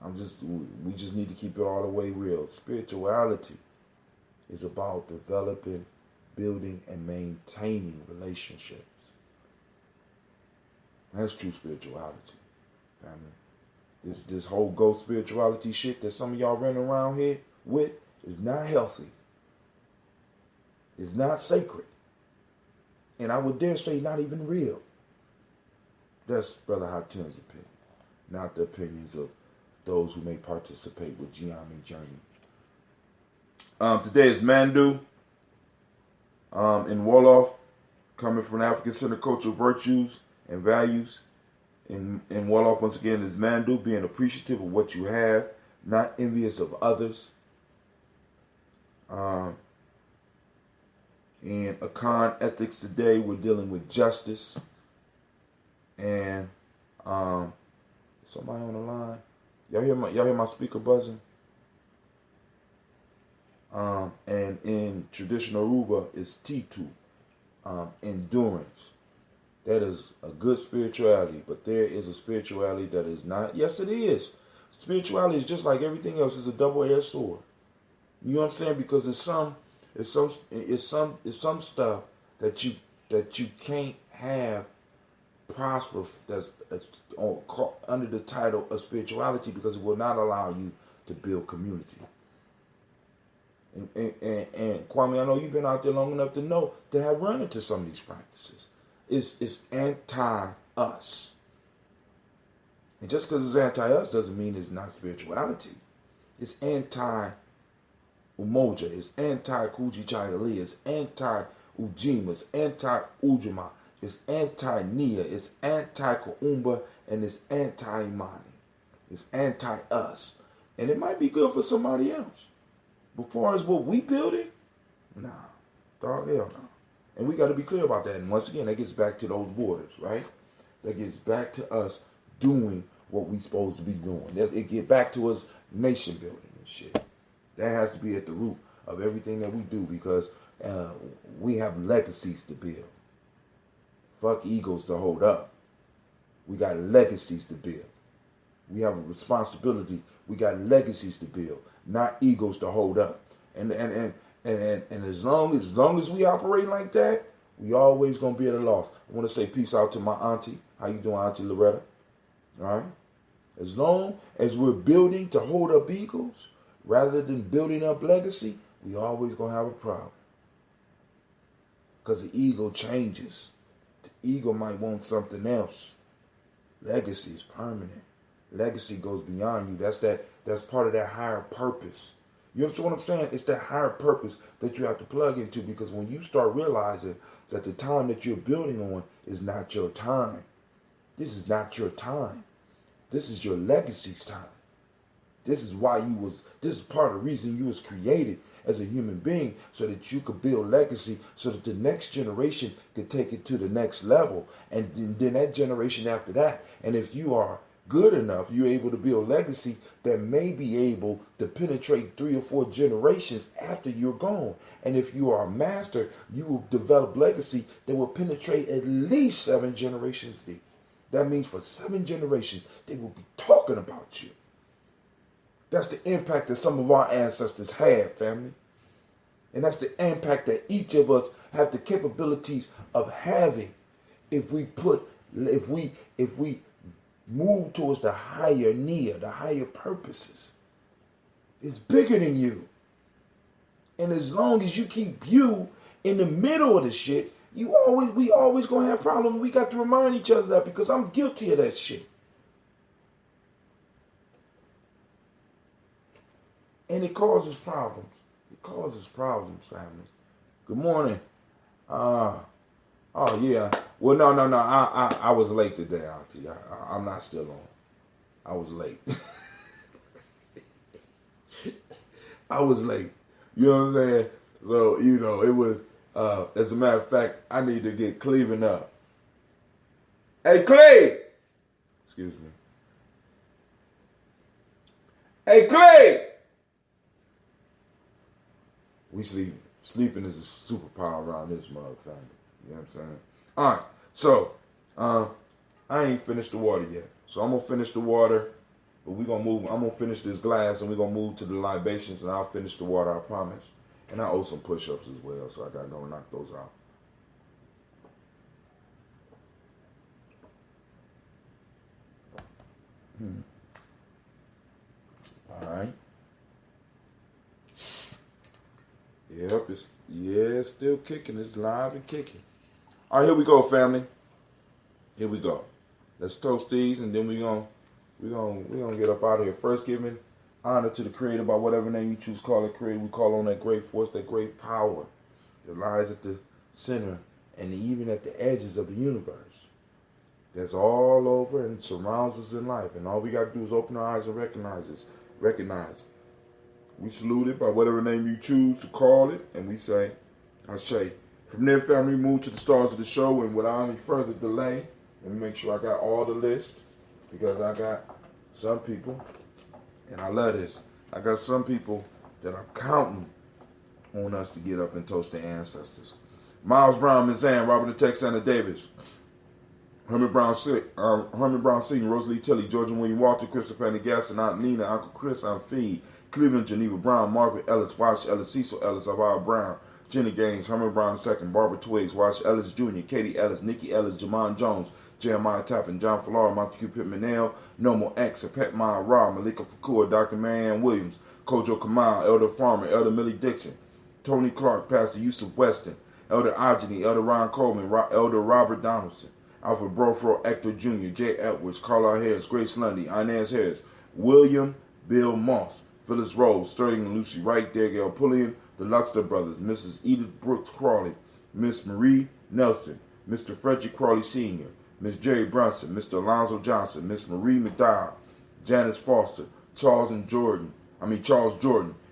We just need to keep it all the way real. Spirituality is about developing, building, and maintaining relationships. That's true spirituality, family. This whole ghost spirituality shit that some of y'all running around here with is not healthy. It's not sacred. And I would dare say not even real. That's Brother Hatim's opinion, not the opinions of those who may participate with Gye-Nyame journey. Today is Mandu in Wolof, coming from African Center Cultural Virtues and Values. In Wolof, once again, is Mandu, being appreciative of what you have, not envious of others. In Akan Ethics today, we're dealing with justice. And somebody on the line. Y'all hear my speaker buzzing? And in traditional Aruba is Titu, endurance. That is a good spirituality, but there is a spirituality that is not. Yes, it is. Spirituality is just like everything else. It's a double-edged sword. You know what I'm saying? Because it's some stuff that you can't have prosper that's under the title of spirituality, because it will not allow you to build community. And Kwame, I know you've been out there long enough to know to have run into some of these practices. It's anti-us. And just because it's anti-us doesn't mean it's not spirituality. It's anti-Umoja. It's anti-Kujichagali. It's anti-Ujima. It's anti-Ujima. It's anti-Nia. It's anti-Kuumba. And it's anti-Imani. It's anti-us. And it might be good for somebody else. But far as what we building, nah. Dog, hell no. And we got to be clear about that. And once again, that gets back to those borders, right? That gets back to us doing what we supposed to be doing. It get back to us nation building and shit. That has to be at the root of everything that we do, because we have legacies to build. Fuck egos to hold up. We got legacies to build. We have a responsibility. We got legacies to build, not egos to hold up. And as long as we operate like that, we always gonna be at a loss. I want to say peace out to my auntie. How you doing, Auntie Loretta? All right. As long as we're building to hold up egos rather than building up legacy, we always gonna have a problem. Because the ego changes. The ego might want something else. Legacy is permanent. Legacy goes beyond you. That's part of that higher purpose. You understand what I'm saying? It's that higher purpose that you have to plug into, because when you start realizing that the time that you're building on is not your time. This is not your time. This is your legacy's time. This is part of the reason you was created as a human being, so that you could build legacy, so that the next generation could take it to the next level. And then that generation after that. And if you are good enough, you're able to build legacy that may be able to penetrate 3 or 4 generations after you're gone. And if you are a master, you will develop legacy that will penetrate at least 7 generations deep. That means for 7 generations, they will be talking about you. That's the impact that some of our ancestors had, family. And that's the impact that each of us have the capabilities of having if we move towards the higher nia, the higher purposes. It's bigger than you. And as long as you keep you in the middle of the shit, we always gonna have problems. We got to remind each other that, because I'm guilty of that shit. And it causes problems. It causes problems, family. Good morning. Oh yeah. Well, no. I was late today, Auntie. I'm not still on. I was late. I was late. You know what I'm saying? So, it was, as a matter of fact, I need to get Cleveland up. Hey, Clay! Excuse me. Hey, Clay! We sleeping is a superpower around this mug family. You know what I'm saying? All right. So, I ain't finished the water yet. So I'm going to finish the water. But we're going to move. I'm going to finish this glass, and we're going to move to the libations, and I'll finish the water, I promise. And I owe some push-ups as well, so I got to go knock those out. All right. Yep, it's still kicking. It's live and kicking. All right, here we go, family. Here we go. Let's toast these, and then we're gonna get up out of here. First, giving honor to the Creator by whatever name you choose to call it Creator. We call on that great force, that great power that lies at the center and even at the edges of the universe. That's all over and surrounds us in life. And all we got to do is open our eyes and recognize. We salute it by whatever name you choose to call it, and we say, Ashe. From there, family, move to the stars of the show, and without any further delay, let me make sure I got all the list, because I got some people, and I love this, I got some people that are counting on us to get up and toast their ancestors. Miles Brown, Ms. Ann, Robert the Texana Davis, Herman Brown Sr., Rosalie Tilley, Georgia William Walter, Christopher Pendergast, and Aunt Nina, Uncle Chris, Aunt Fee, Cleveland, Geneva Brown, Margaret Ellis, Wash Ellis, Cecil Ellis, Alvaro Brown, Jenny Gaines, Herman Brown II, Barbara Twiggs, Wash Ellis Jr., Katie Ellis, Nikki Ellis, Jamon Jones, Jeremiah Tappan, John Fallara, Montague Pittman Nail, Nomo X, Pet Maya Ra, Malika Fakua, Dr. Marianne Williams, Kojo Kamal, Elder Farmer, Elder Millie Dixon, Tony Clark, Pastor Yusuf Weston, Elder Ajani, Elder Ron Coleman, Elder Robert Donaldson, Alfred Brofro, Hector Jr., Jay Edwards, Carla Harris, Grace Lundy, Inez Harris, William Bill Moss, Phyllis Rose, Sterling and Lucy Wright, Daniel Pulliam, the Luxter Brothers, Mrs. Edith Brooks Crawley, Miss Marie Nelson, Mr. Frederick Crawley Sr., Miss Jerry Brunson, Mr. Alonzo Johnson, Miss Marie McDowell, Janice Foster, Charles Jordan,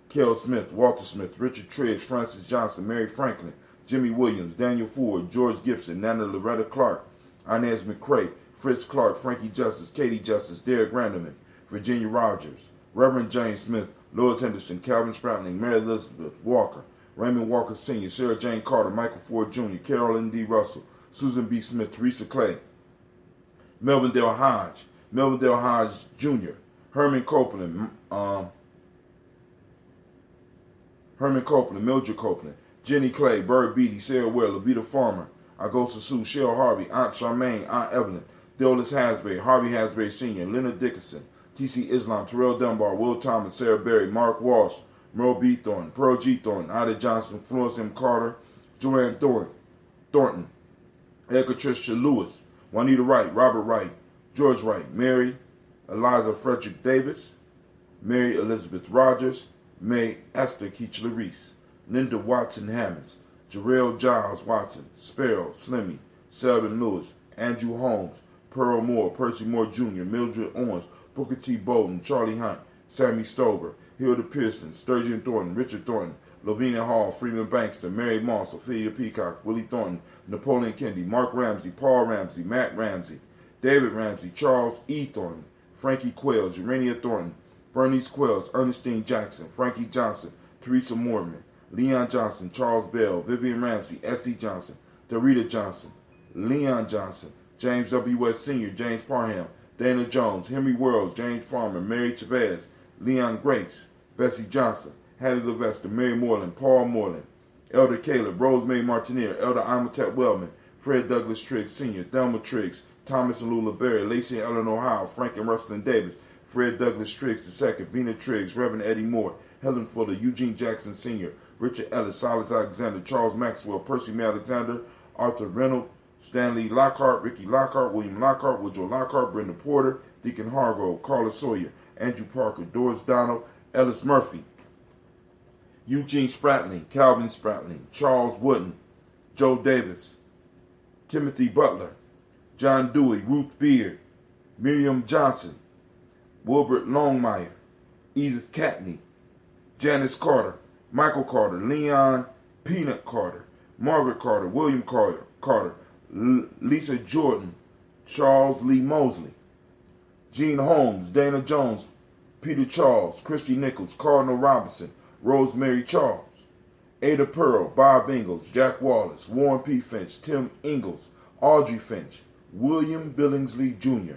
Kel Smith, Walter Smith, Richard Triggs, Francis Johnson, Mary Franklin, Jimmy Williams, Daniel Ford, George Gibson, Nana Loretta Clark, Inez McCrae, Fritz Clark, Frankie Justice, Katie Justice, Derek Randerman, Virginia Rogers, Reverend James Smith, Lois Henderson, Calvin Spratling, Mary Elizabeth Walker, Raymond Walker Sr., Sarah Jane Carter, Michael Ford Jr., Carolyn D. Russell, Susan B. Smith, Teresa Clay, Melvin Dale Hodge Jr., Herman Copeland, Mildred Copeland, Jenny Clay, Bird Beatty, Sarah Ware, Levita Farmer, Augusta Sue, Cheryl Harvey, Aunt Charmaine, Aunt Evelyn, Deolis Hasbury, Harvey Hasbury Sr., Leonard Dickinson, T.C. Islam, Terrell Dunbar, Will Thomas, Sarah Berry, Mark Walsh, Merle B. Thornton, Pearl G. Thornton, Ida Johnson, Florence M. Carter, Joanne Thornton, Edgar Tricia Lewis, Juanita Wright, Robert Wright, George Wright, Mary Eliza Frederick Davis, Mary Elizabeth Rogers, May Esther Keachler Reese, Linda Watson Hammonds, Jarrell Giles Watson, Sparrow, Slimmy, Selden Lewis, Andrew Holmes, Pearl Moore, Percy Moore Jr., Mildred Owens, Booker T. Bolden, Charlie Hunt, Sammy Stover, Hilda Pearson, Sturgeon Thornton, Richard Thornton, Lavinia Hall, Freeman Bankster, Mary Moss, Ophelia Peacock, Willie Thornton, Napoleon Kennedy, Mark Ramsey, Paul Ramsey, Matt Ramsey, David Ramsey, Charles E. Thornton, Frankie Quells, Urania Thornton, Bernice Quells, Ernestine Jackson, Frankie Johnson, Teresa Mormon, Leon Johnson, Charles Bell, Vivian Ramsey, S.E. Johnson, Dorita Johnson, Leon Johnson, James W. West Sr., James Parham, Dana Jones, Henry Worrells, James Farmer, Mary Chavez, Leon Grace, Bessie Johnson, Hattie Levester, Mary Moreland, Paul Moreland, Elder Caleb, Rosemary Martineer, Elder Imhotep Wellman, Fred Douglas Triggs Sr., Thelma Triggs, Thomas and Lula Berry, Lacey and Eleanor Howe, Frank and Rustlin Davis, Fred Douglas Triggs II, Vina Triggs, Reverend Eddie Moore, Helen Fuller, Eugene Jackson Sr., Richard Ellis, Silas Alexander, Charles Maxwell, Percy May Alexander, Arthur Reynolds, Stanley Lockhart, Ricky Lockhart, William Lockhart, Woodrow Lockhart, Brenda Porter, Deacon Hargrove, Carla Sawyer, Andrew Parker, Doris Donald, Ellis Murphy, Eugene Spratling, Calvin Spratling, Charles Wooden, Joe Davis, Timothy Butler, John Dewey, Ruth Beard, Miriam Johnson, Wilbert Longmire, Edith Catney, Janice Carter, Michael Carter, Leon Peanut Carter, Margaret Carter, William Carter, Lisa Jordan, Charles Lee Mosley, Gene Holmes, Dana Jones, Peter Charles, Christy Nichols, Cardinal Robinson, Rosemary Charles, Ada Pearl, Bob Ingalls, Jack Wallace, Warren P. Finch, Tim Ingalls, Audrey Finch, William Billingsley Jr.,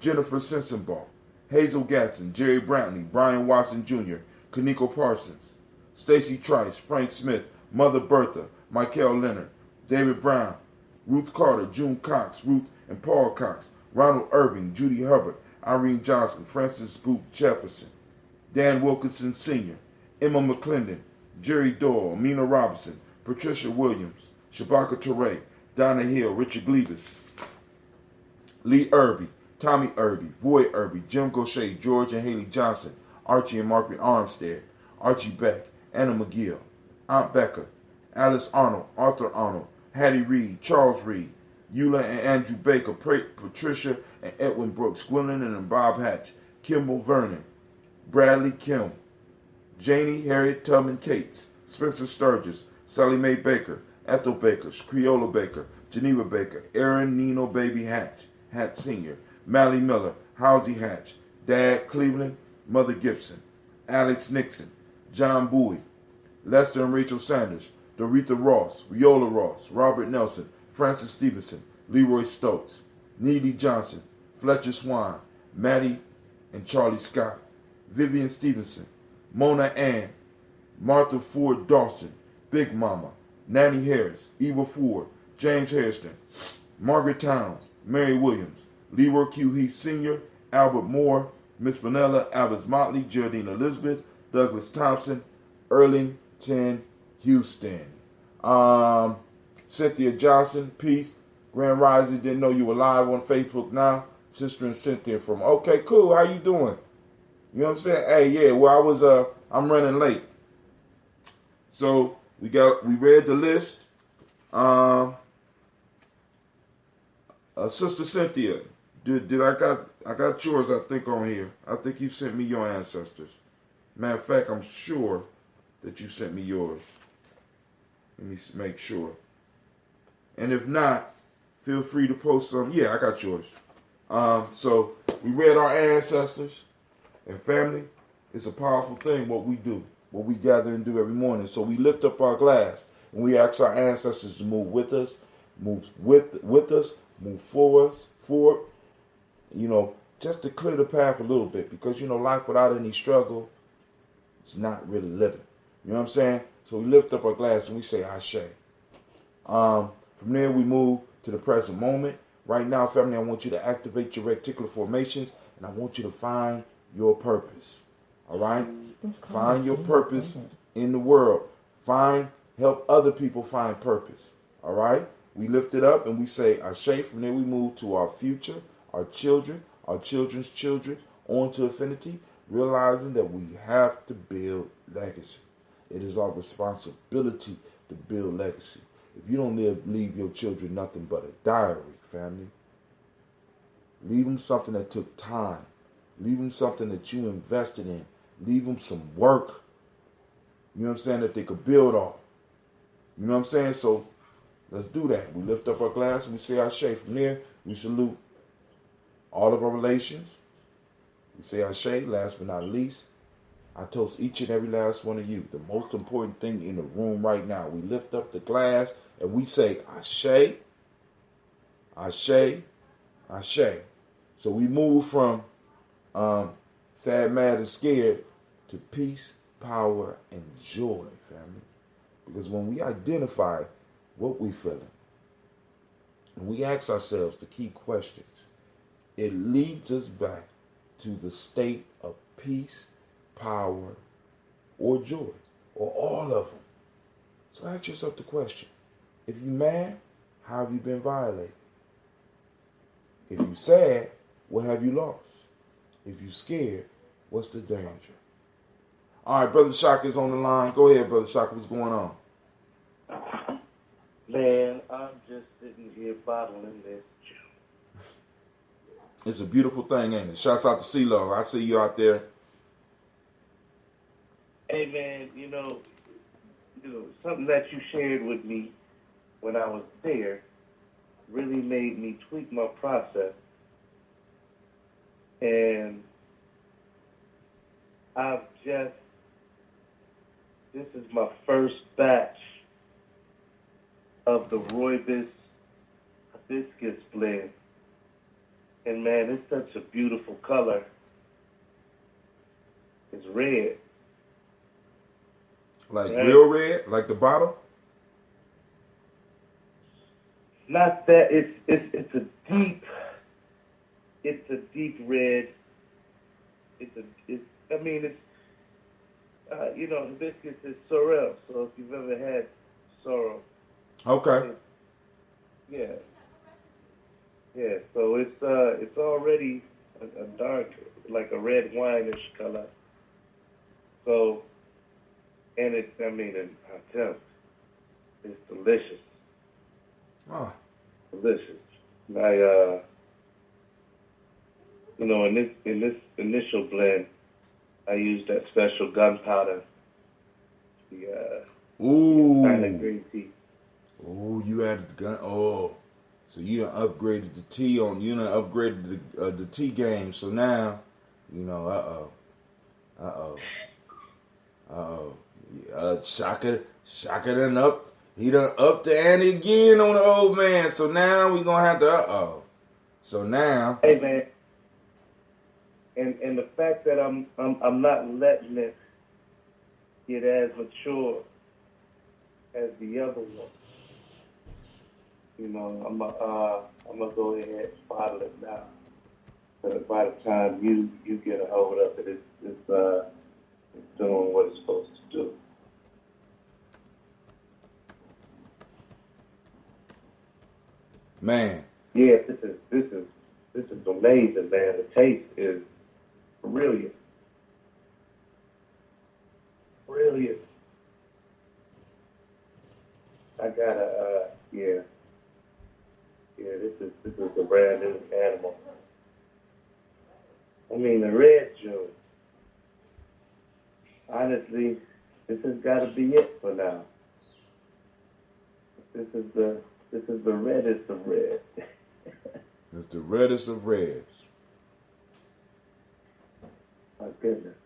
Jennifer Sensenbaugh, Hazel Gatson, Jerry Brantley, Brian Watson Jr., Kaneko Parsons, Stacy Trice, Frank Smith, Mother Bertha, Michael Leonard, David Brown, Ruth Carter, June Cox, Ruth and Paul Cox, Ronald Irving, Judy Hubbard, Irene Johnson, Francis Boot Jefferson, Dan Wilkinson Sr., Emma McClendon, Jerry Doyle, Amina Robinson, Patricia Williams, Shabaka Toure, Donna Hill, Richard Gleavis, Lee Irby, Tommy Irby, Voy Irby, Jim Gaucher, George and Haley Johnson, Archie and Margaret Armstead, Archie Beck, Anna McGill, Aunt Becca, Alice Arnold, Arthur Arnold, Hattie Reed, Charles Reed, Eula and Andrew Baker, Patricia and Edwin Brooks, Gwendolyn and Bob Hatch, Kimball Vernon, Bradley Kim, Janie Harriet Tubman Cates, Spencer Sturgis, Sally Mae Baker, Ethel Baker, Creola Baker, Geneva Baker, Aaron Nino Baby Hatch, Hatch Sr., Mally Miller, Housie Hatch, Dad Cleveland, Mother Gibson, Alex Nixon, John Bowie, Lester and Rachel Sanders, Doretha Ross, Viola Ross, Robert Nelson, Francis Stevenson, Leroy Stokes, Neely Johnson, Fletcher Swan, Maddie and Charlie Scott, Vivian Stevenson, Mona Ann, Martha Ford Dawson, Big Mama, Nanny Harris, Eva Ford, James Hairston, Margaret Towns, Mary Williams, Leroy Q. Heath Sr., Albert Moore, Miss Vanilla, Albert Motley, Geraldine Elizabeth, Douglas Thompson, Erlington Houston. Cynthia Johnson, peace. Grand Rising, didn't know you were live on Facebook now. Sister and Cynthia from, okay, cool, how you doing? You know what I'm saying? Hey, yeah, well, I'm running late. So, we read the list. Sister Cynthia, did I got yours, I think, on here. I think you sent me your ancestors. Matter of fact, I'm sure that you sent me yours. Let me make sure. And if not, feel free to post some. Yeah, I got yours. So we read our ancestors and family. It's a powerful thing what we do, what we gather and do every morning. So we lift up our glass and we ask our ancestors to move with us, move with us, move forward, just to clear the path a little bit. Because, life without any struggle is not really living. You know what I'm saying? So we lift up our glass and we say Ashe. From there we move to the present moment. Right now, family, I want you to activate your reticular formations and I want you to find your purpose. All right? Find your purpose in the world. Help other people find purpose. All right? We lift it up and we say Ashe. From there we move to our future, our children, our children's children, on to infinity, realizing that we have to build legacy. It is our responsibility to build legacy. If you don't leave your children nothing but a diary, family, leave them something that took time. Leave them something that you invested in. Leave them some work. You know what I'm saying? That they could build off. You know what I'm saying? So let's do that. We lift up our glass and we say Ashe. From there, we salute all of our relations. We say Ashe. Last but not least, I toast each and every last one of you. The most important thing in the room right now. We lift up the glass and we say Ashe, Ashe, Ashe. So we move from sad, mad, and scared to peace, power, and joy, family. Because when we identify what we're feeling, and we ask ourselves the key questions, it leads us back to the state of peace, power, or joy, or all of them. So ask yourself the question. If you're mad, how have you been violated? If you're sad, what have you lost? If you're scared, what's the danger? All right, Brother Shaka is on the line. Go ahead, Brother Shaka. What's going on? Man, I'm just sitting here bottling this juice. It's a beautiful thing, ain't it? Shouts out to CeeLo. I see you out there. Hey, man, something that you shared with me when I was there really made me tweak my process. And this is my first batch of the Rooibos hibiscus blend. And man, it's such a beautiful color. It's red. Like right? Real red? Like the bottle? Not that. It's a deep red. Hibiscus is sorrel. So if you've ever had sorrel. Okay. Yeah. So it's already a dark, like a red wine-ish color. So, and I tell you, it's delicious. Oh. Delicious. In this initial blend, I used that special gunpowder. The green tea. Ooh, you added the gun. Oh, so you done upgraded the tea on. You done upgraded the tea game. So now, Shaka done up. He done up the ante again on the old man. So now we gonna have to. So now. Hey man. And the fact that I'm not letting it get as mature as the other one. I'm gonna go ahead and bottle it now. But by the time you get a hold of it, it's doing what it's supposed to do. Man. Yeah, this is amazing, man. The taste is brilliant. Brilliant. I gotta this is a brand new animal. The red juice. Honestly, this has got to be it for now. This is the reddest of red. It's the reddest of reds. My goodness.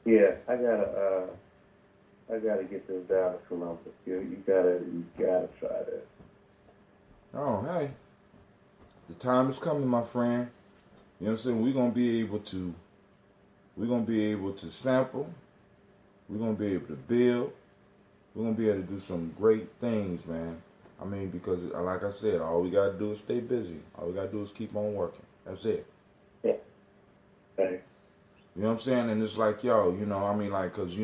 Yeah, I gotta get this down to Columbus. You gotta try this. Oh, hey. The time is coming, my friend. You know what I'm saying? We're gonna be able to sample. We're gonna be able to build. We're gonna be able to do some great things, man. I mean, because like I said, all we gotta do is stay busy. All we gotta do is keep on working. That's it. Yeah. Okay. You know what I'm saying? And it's like, yo, I mean, like, cause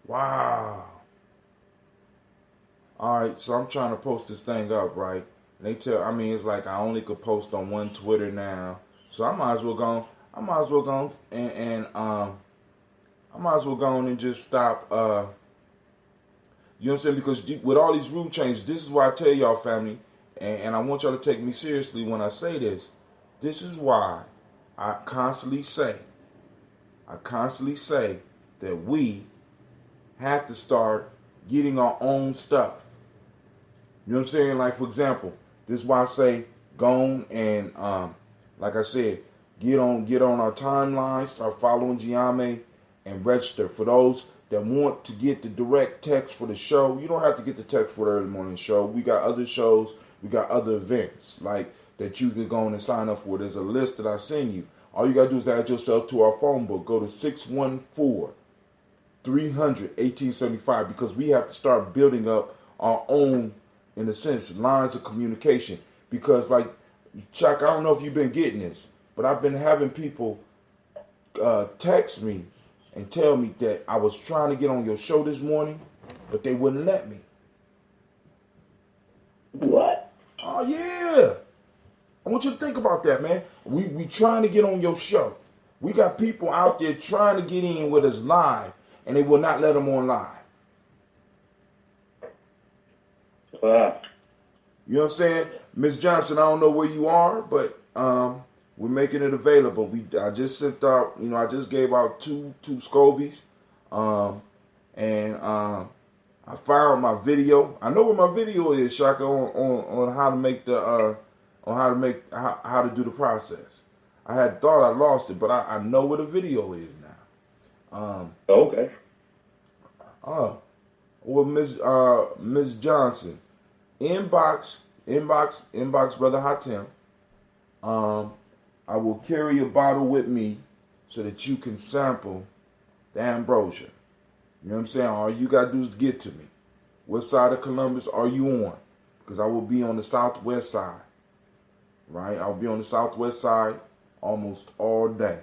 wow. All right, so I'm trying to post this thing up, right? And it's like I only could post on one Twitter now, so I might as well go and just stop. You know what I'm saying? Because with all these rule changes, this is why I tell y'all, family, and I want y'all to take me seriously when I say this. This is why I constantly say that we have to start getting our own stuff. You know what I'm saying? Like, for example, this is why I say go on and, like I said, get on our timeline, start following Gye-Nyame, and register. For those that want to get the direct text for the show, you don't have to get the text for the early morning show. We got other shows, we got other events, like, that you can go on and sign up for. There's a list that I send you. All you got to do is add yourself to our phone book. Go to 614-300-1875, because we have to start building up our own, in a sense, lines of communication. Because, like, Chuck, I don't know if you've been getting this, but I've been having people text me and tell me that I was trying to get on your show this morning, but they wouldn't let me. What? Oh, yeah. I want you to think about that, man. We trying to get on your show. We got people out there trying to get in with us live, and they will not let them on live. Wow. You know what I'm saying? Miss Johnson, I don't know where you are, but we're making it available. I just sent out, I just gave out two Scobies. And I found my video. I know where my video is, Shaka, on how to make the how to do the process. I had thought I lost it, but I know where the video is now. Okay. Well, Miss Johnson, inbox, brother Hatem. I will carry a bottle with me so that you can sample the ambrosia. You know what I'm saying? All you got to do is get to me. What side of Columbus are you on? Because I will be on the southwest side. Right? I'll be on the southwest side almost all day.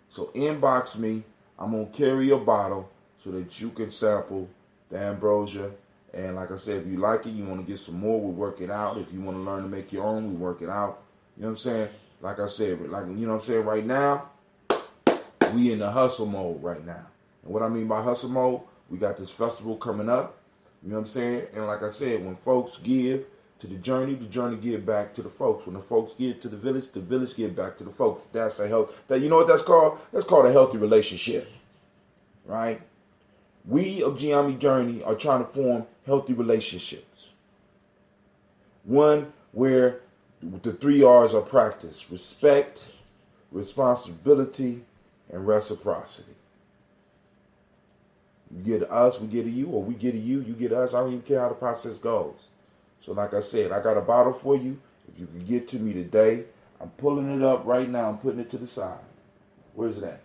So inbox me. I'm going to carry a bottle so that you can sample the ambrosia. And like I said, if you like it, you want to get some more, we'll work it out. If you want to learn to make your own, we work it out. You know what I'm saying? Like I said, you know what I'm saying, right now, we in the hustle mode right now. And what I mean by hustle mode, we got this festival coming up. You know what I'm saying? And like I said, when folks give to the journey give back to the folks. When the folks give to the village give back to the folks. That's a health. You know what that's called? That's called a healthy relationship. Right? We of Gye-Nyame Journey are trying to form healthy relationships. One where the 3 R's are practiced: respect, responsibility, and reciprocity. You get to us, we get to you, or we get to you, you get to us. I don't even care how the process goes. So like I said, I got a bottle for you. If you can get to me today, I'm pulling it up right now. I'm putting it to the side. Where's it at?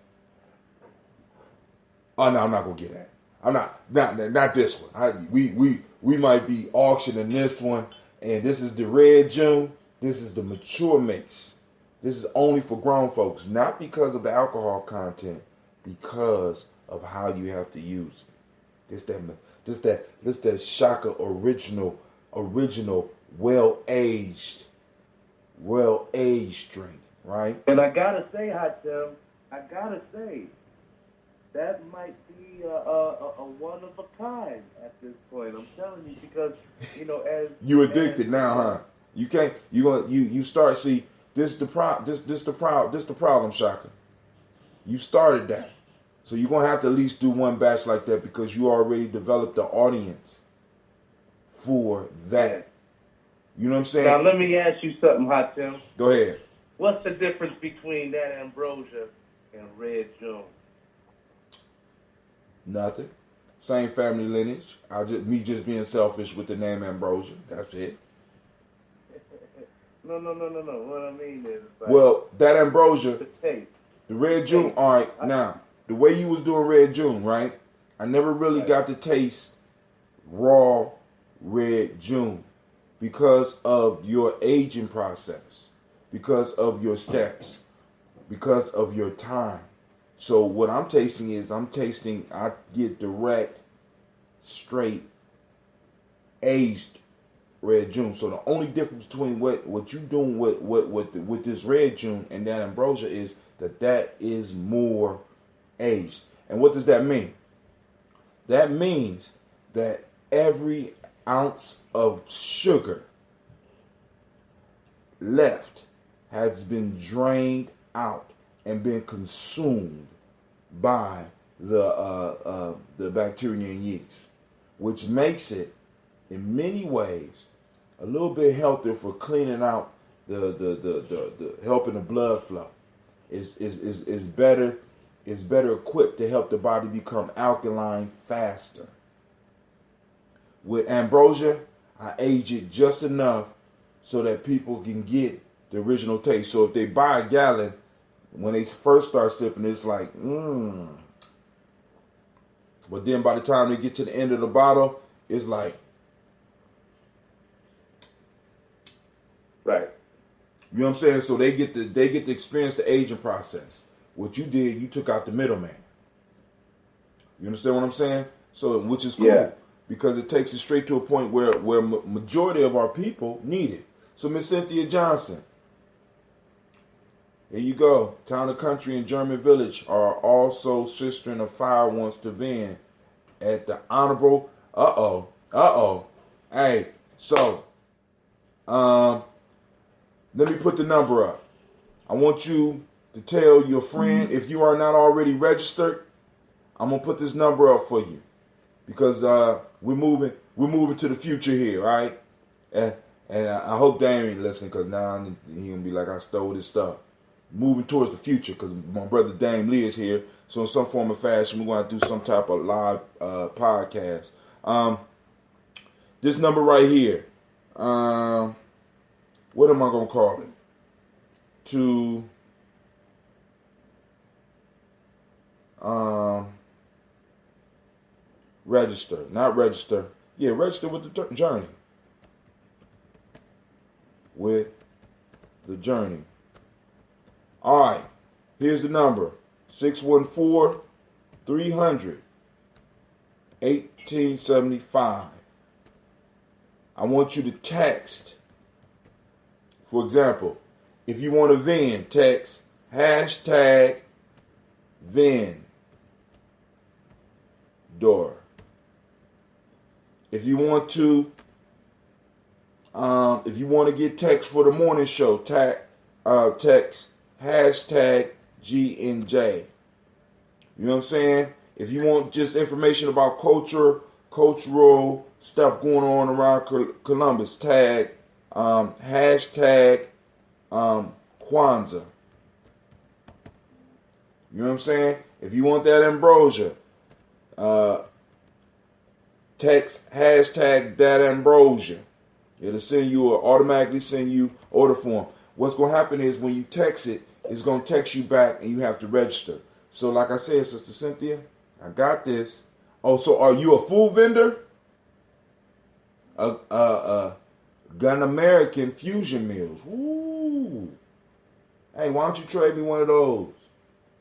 Oh, no, I'm not going to get that. I'm not this one. We might be auctioning this one. And this is the Red June. This is the mature mix. This is only for grown folks. Not because of the alcohol content, because of how you have to use it. This that Shaka original, well-aged drink, right? And I gotta say, Hatem, that might be a one of a kind at this point. I'm telling you, because as you addicted now, huh? You can't. You start. See, this the problem, Shaka. You started that, So you're going to have to at least do one batch like that because you already developed the audience for that. You know what I'm saying? Now, let me ask you something, Hot Tim. Go ahead. What's the difference between that ambrosia and Red June? Nothing. Same family lineage. Me just being selfish with the name ambrosia. That's it. No. What I mean is, like, well, that ambrosia, the taste. the Red June. All right, now the way you was doing Red June, right? I never really got to taste raw Red June because of your aging process, because of your steps, because of your time. So what I'm tasting is I get direct, straight, aged Red June. So the only difference between what you doing with this Red June and that ambrosia is that is more aged. And what does that mean? That means that every ounce of sugar left has been drained out and been consumed by the bacteria and yeast, which makes it in many ways a little bit healthier for cleaning out the helping the blood flow. Is better equipped to help the body become alkaline faster. With ambrosia, I age it just enough so that people can get the original taste. So if they buy a gallon, when they first start sipping, it's like, But then by the time they get to the end of the bottle, it's like, right. You know what I'm saying? So they get to experience the aging process. What you did, you took out the middleman. You understand what I'm saying? So, which is cool because it takes it straight to a point where majority of our people need it. So, Miss Cynthia Johnson, here you go. Town and Country and German Village are also sistering a fire once to vend at the Honorable. Hey, so, let me put the number up. I want you to tell your friend, if you are not already registered, I'm gonna put this number up for you because we're moving to the future here, right? And I hope Dame ain't listening because now he gonna be like I stole this stuff. Moving towards the future because my brother Dame Lee is here, so in some form or fashion we're gonna do some type of live podcast. This number right here, what am I gonna call it? To register, not register. Yeah, register with the journey. With the journey. All right, here's the number. 614-300-1875. I want you to text. For example, if you want to vend, text hashtag vendor. If you want to get text for the morning show, text hashtag GNJ. You know what I'm saying? If you want just information about cultural stuff going on around Columbus, tag hashtag Kwanzaa. You know what I'm saying? If you want that ambrosia, text hashtag that ambrosia. It'll automatically send you order form. What's going to happen is when you text it, it's going to text you back and you have to register. So like I said, Sister Cynthia, I got this. Oh, so are you a food vendor? Gun American Fusion Meals. Ooh. Hey, why don't you trade me one of those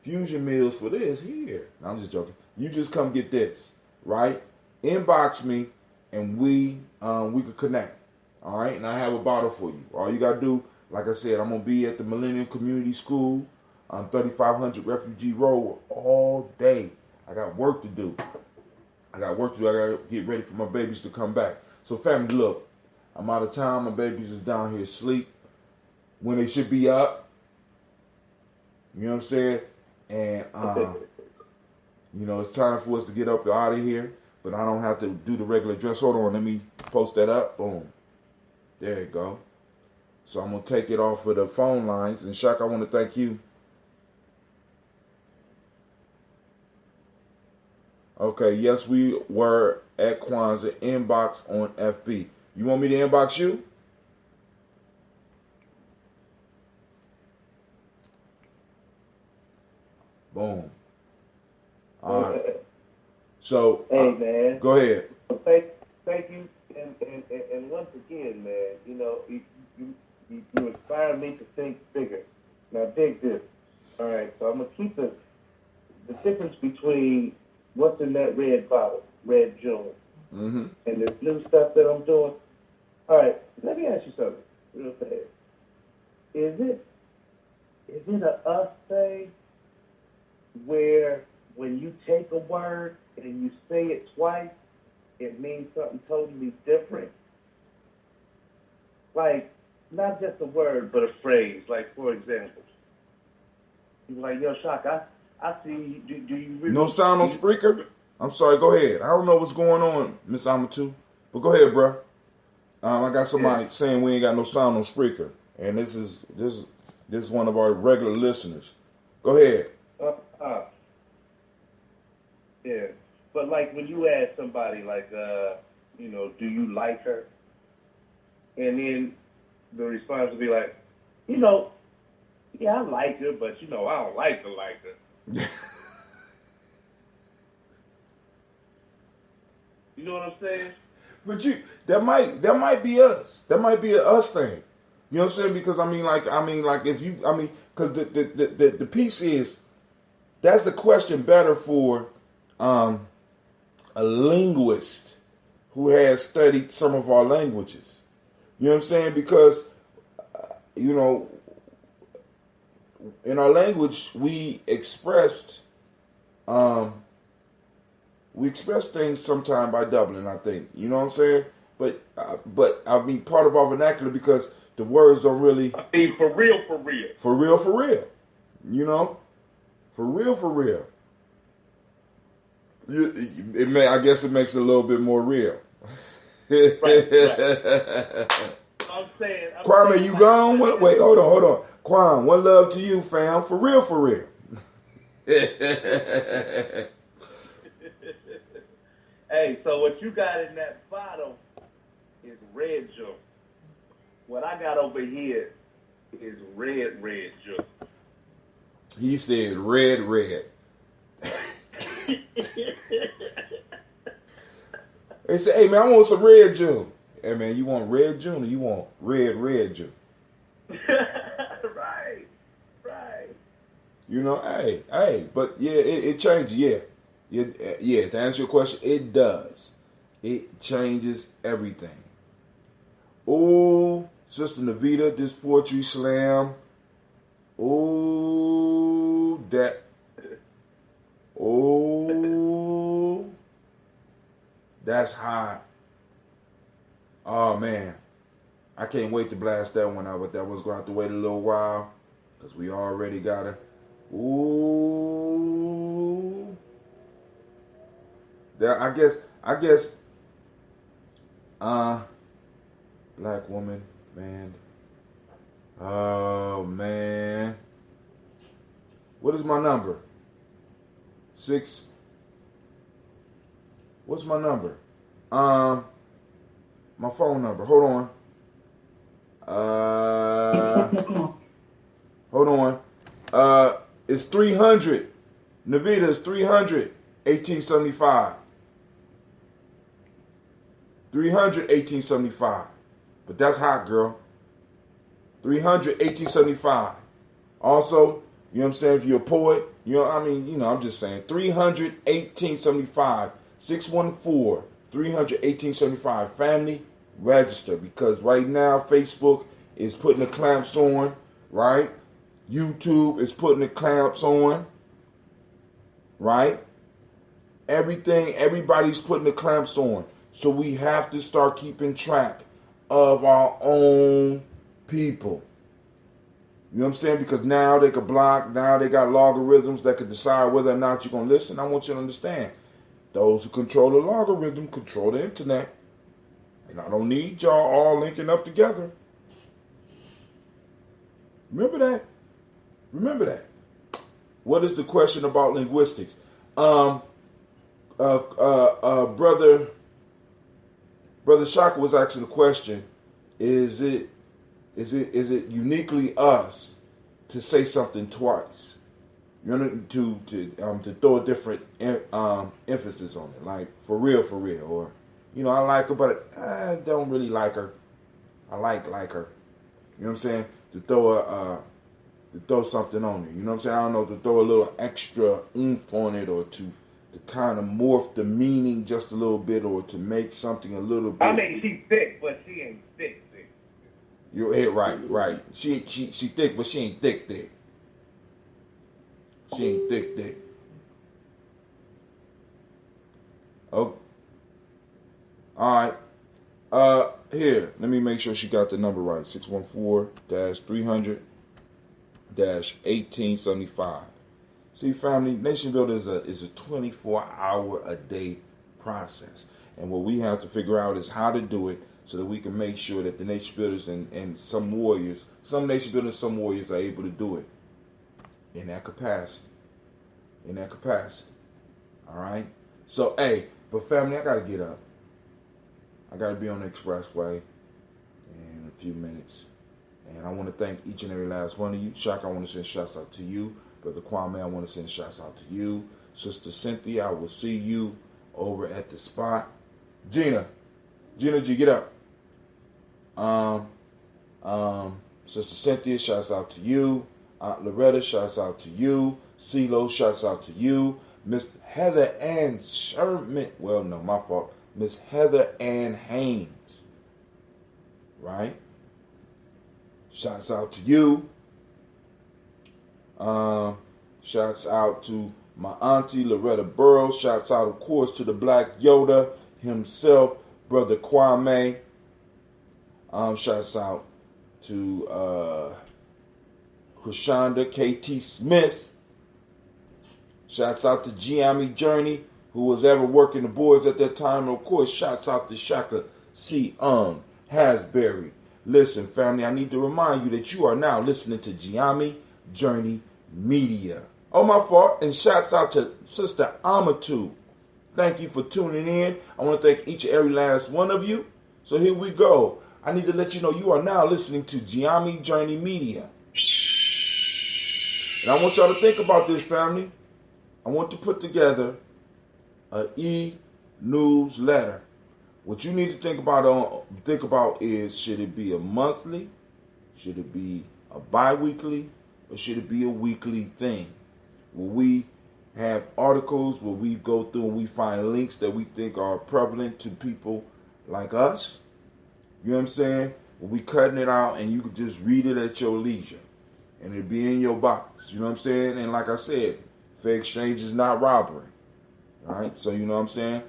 Fusion Meals for this here? No, I'm just joking. You just come get this, right? Inbox me and we could connect. All right, and I have a bottle for you. All you gotta do, like I said, I'm gonna be at the Millennium Community School on 3500 Refugee Road all day. I got work to do. I gotta get ready for my babies to come back. So family, look, I'm out of town. My babies is down here asleep when they should be up. You know what I'm saying? And You know, it's time for us to get up out of here, but I don't have to do the regular dress. Hold on, let me post that up. Boom. There you go. So I'm going to take it off of the phone lines. And Shaq, I want to thank you. Okay, yes, we were at Kwanzaa. Inbox on FB. You want me to inbox you? Boom. All right. So, hey, man. Go ahead. Thank you. And once again, man, you know, you inspire me to think bigger. Now, dig this. All right, so I'm going to keep the difference between what's in that red bottle, red June, and this new stuff that I'm doing. All right, let me ask you something real fast. Is it a us thing where when you take a word and you say it twice, it means something totally different? Like, not just a word, but a phrase. Like, for example, you're like, yo, Shock, I see, do you really... No sound on Spreaker? I'm sorry, go ahead. I don't know what's going on, Miss Amatu, but go ahead, bro. I got somebody saying we ain't got no sound on Spreaker, and this is one of our regular listeners. Go ahead. Yeah, but like when you ask somebody, like, you know, do you like her? And then the response will be like, you know, yeah, I like her, but, you know, I don't like her. You know what I'm saying? But that might be us. That might be an us thing. You know what I'm saying? Because because the piece is, that's a question better for a linguist who has studied some of our languages. You know what I'm saying? Because you know, in our language we express things sometime by doubling, I think. You know what I'm saying? But I mean, part of our vernacular, because the words don't really... I mean, for real. For real. You know? For real. I guess it makes it a little bit more real. Right. I'm saying... Kwame, you gone? Wait, hold on. Kwame, one love to you, fam. For real. Hey, so what you got in that bottle is red juice. What I got over here is red juice. He said red. They said, hey man, I want some red juice. Hey man, you want red juice or you want red juice? Right. You know, hey, but yeah, it changes, yeah, to answer your question, it does. It changes everything. Oh, Sister Navita, this poetry slam. Oh, that's hot. Oh man, I can't wait to blast that one out, but that one's going to have to wait a little while because we already got it. Ooh. There, I guess, black woman, man. Oh man. What is my number? 6. What's my number? My phone number. Hold on. It's 300. Navita is 300. 1875. 300, 1875. But that's hot, girl. 300, 1875. Also, you know what I'm saying? If you're a poet, I'm just saying. 300, 1875. 614, 300, 1875. Family, register. Because right now, Facebook is putting the clamps on, right? YouTube is putting the clamps on, right? Everybody's putting the clamps on. So we have to start keeping track of our own people. You know what I'm saying? Because now they could block. Now they got logarithms that could decide whether or not you're going to listen. I want you to understand. Those who control the logarithm control the internet. And I don't need y'all all linking up together. Remember that? Remember that. What is the question about linguistics? Brother Shaka was asking the question: Is it uniquely us to say something twice? You know, to throw a different emphasis on it, like for real, or I like her, but I don't really like her. I like her. You know what I'm saying? To throw something on it. You know what I'm saying? I don't know, to throw a little extra oomph on it, or to kind of morph the meaning just a little bit, or to make something a little bit. I mean, she's thick, but she ain't thick. You're hit right. She thick, but she ain't thick. She ain't thick. Oh. All right. Here, let me make sure she got the number right. 614-300-1875. See, family, nation building is a 24-hour-a-day process. And what we have to figure out is how to do it so that we can make sure that the nation builders and some nation builders, some warriors are able to do it in that capacity. All right? So, hey, but family, I got to get up. I got to be on the expressway in a few minutes. And I want to thank each and every last one of you. Shaka, I want to send shouts out to you. Brother Kwame, I want to send shouts out to you. Sister Cynthia, I will see you over at the spot. Gina G, get up. Sister Cynthia, shouts out to you. Aunt Loretta, shouts out to you. CeeLo, shouts out to you. Miss Heather Ann Sherman, well, no, my fault. Miss Heather Ann Haynes, right? Shouts out to you. Shouts out to my auntie Loretta Burrows. Shouts out, of course, to the Black Yoda himself, Brother Kwame. Shouts out to Krishanda KT Smith. Shouts out to Gye-Nyame Journey, who was ever working the boards at that time. And of course, shouts out to Shaka C. Hasbury. Listen, family, I need to remind you that you are now listening to Gye-Nyame Journey Media. Oh, my fault. And shouts out to Sister Amatu. Thank you for tuning in. I want to thank each and every last one of you. So here we go. I need to let you know you are now listening to Gye-Nyame Journey Media. And I want y'all to think about this, family. I want to put together an e-newsletter. What you need to think about is, should it be a monthly, should it be a bi-weekly, or should it be a weekly thing? Will we have articles where we go through and we find links that we think are prevalent to people like us? You know what I'm saying? Will we cutting it out and you can just read it at your leisure, and it'll be in your box. You know what I'm saying? And like I said, fair exchange is not robbery. All right, so you know what I'm saying?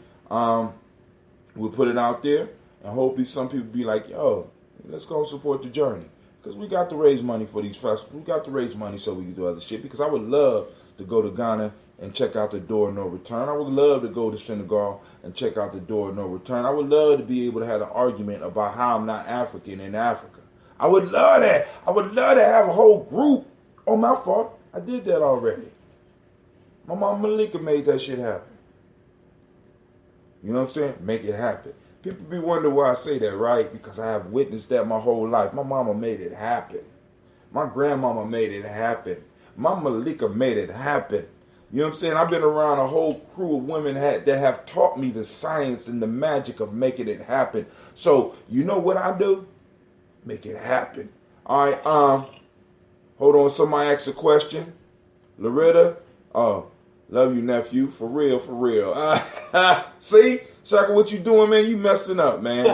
We'll put it out there, and hopefully some people be like, yo, let's go support the journey. Because we got to raise money for these festivals. We got to raise money so we can do other shit. Because I would love to go to Ghana and check out the door of no return. I would love to go to Senegal and check out the door of no return. I would love to be able to have an argument about how I'm not African in Africa. I would love that. I would love to have a whole group. Oh, my fault. I did that already. My mom Malika made that shit happen. You know what I'm saying? Make it happen. People be wondering why I say that, right? Because I have witnessed that my whole life. My mama made it happen. My grandmama made it happen. My Malika made it happen. You know what I'm saying? I've been around a whole crew of women that have taught me the science and the magic of making it happen. So, you know what I do? Make it happen. All right, hold on. Somebody asked a question. Loretta, love you, nephew. For real, for real. See? Shaka, what you doing, man? You messing up, man.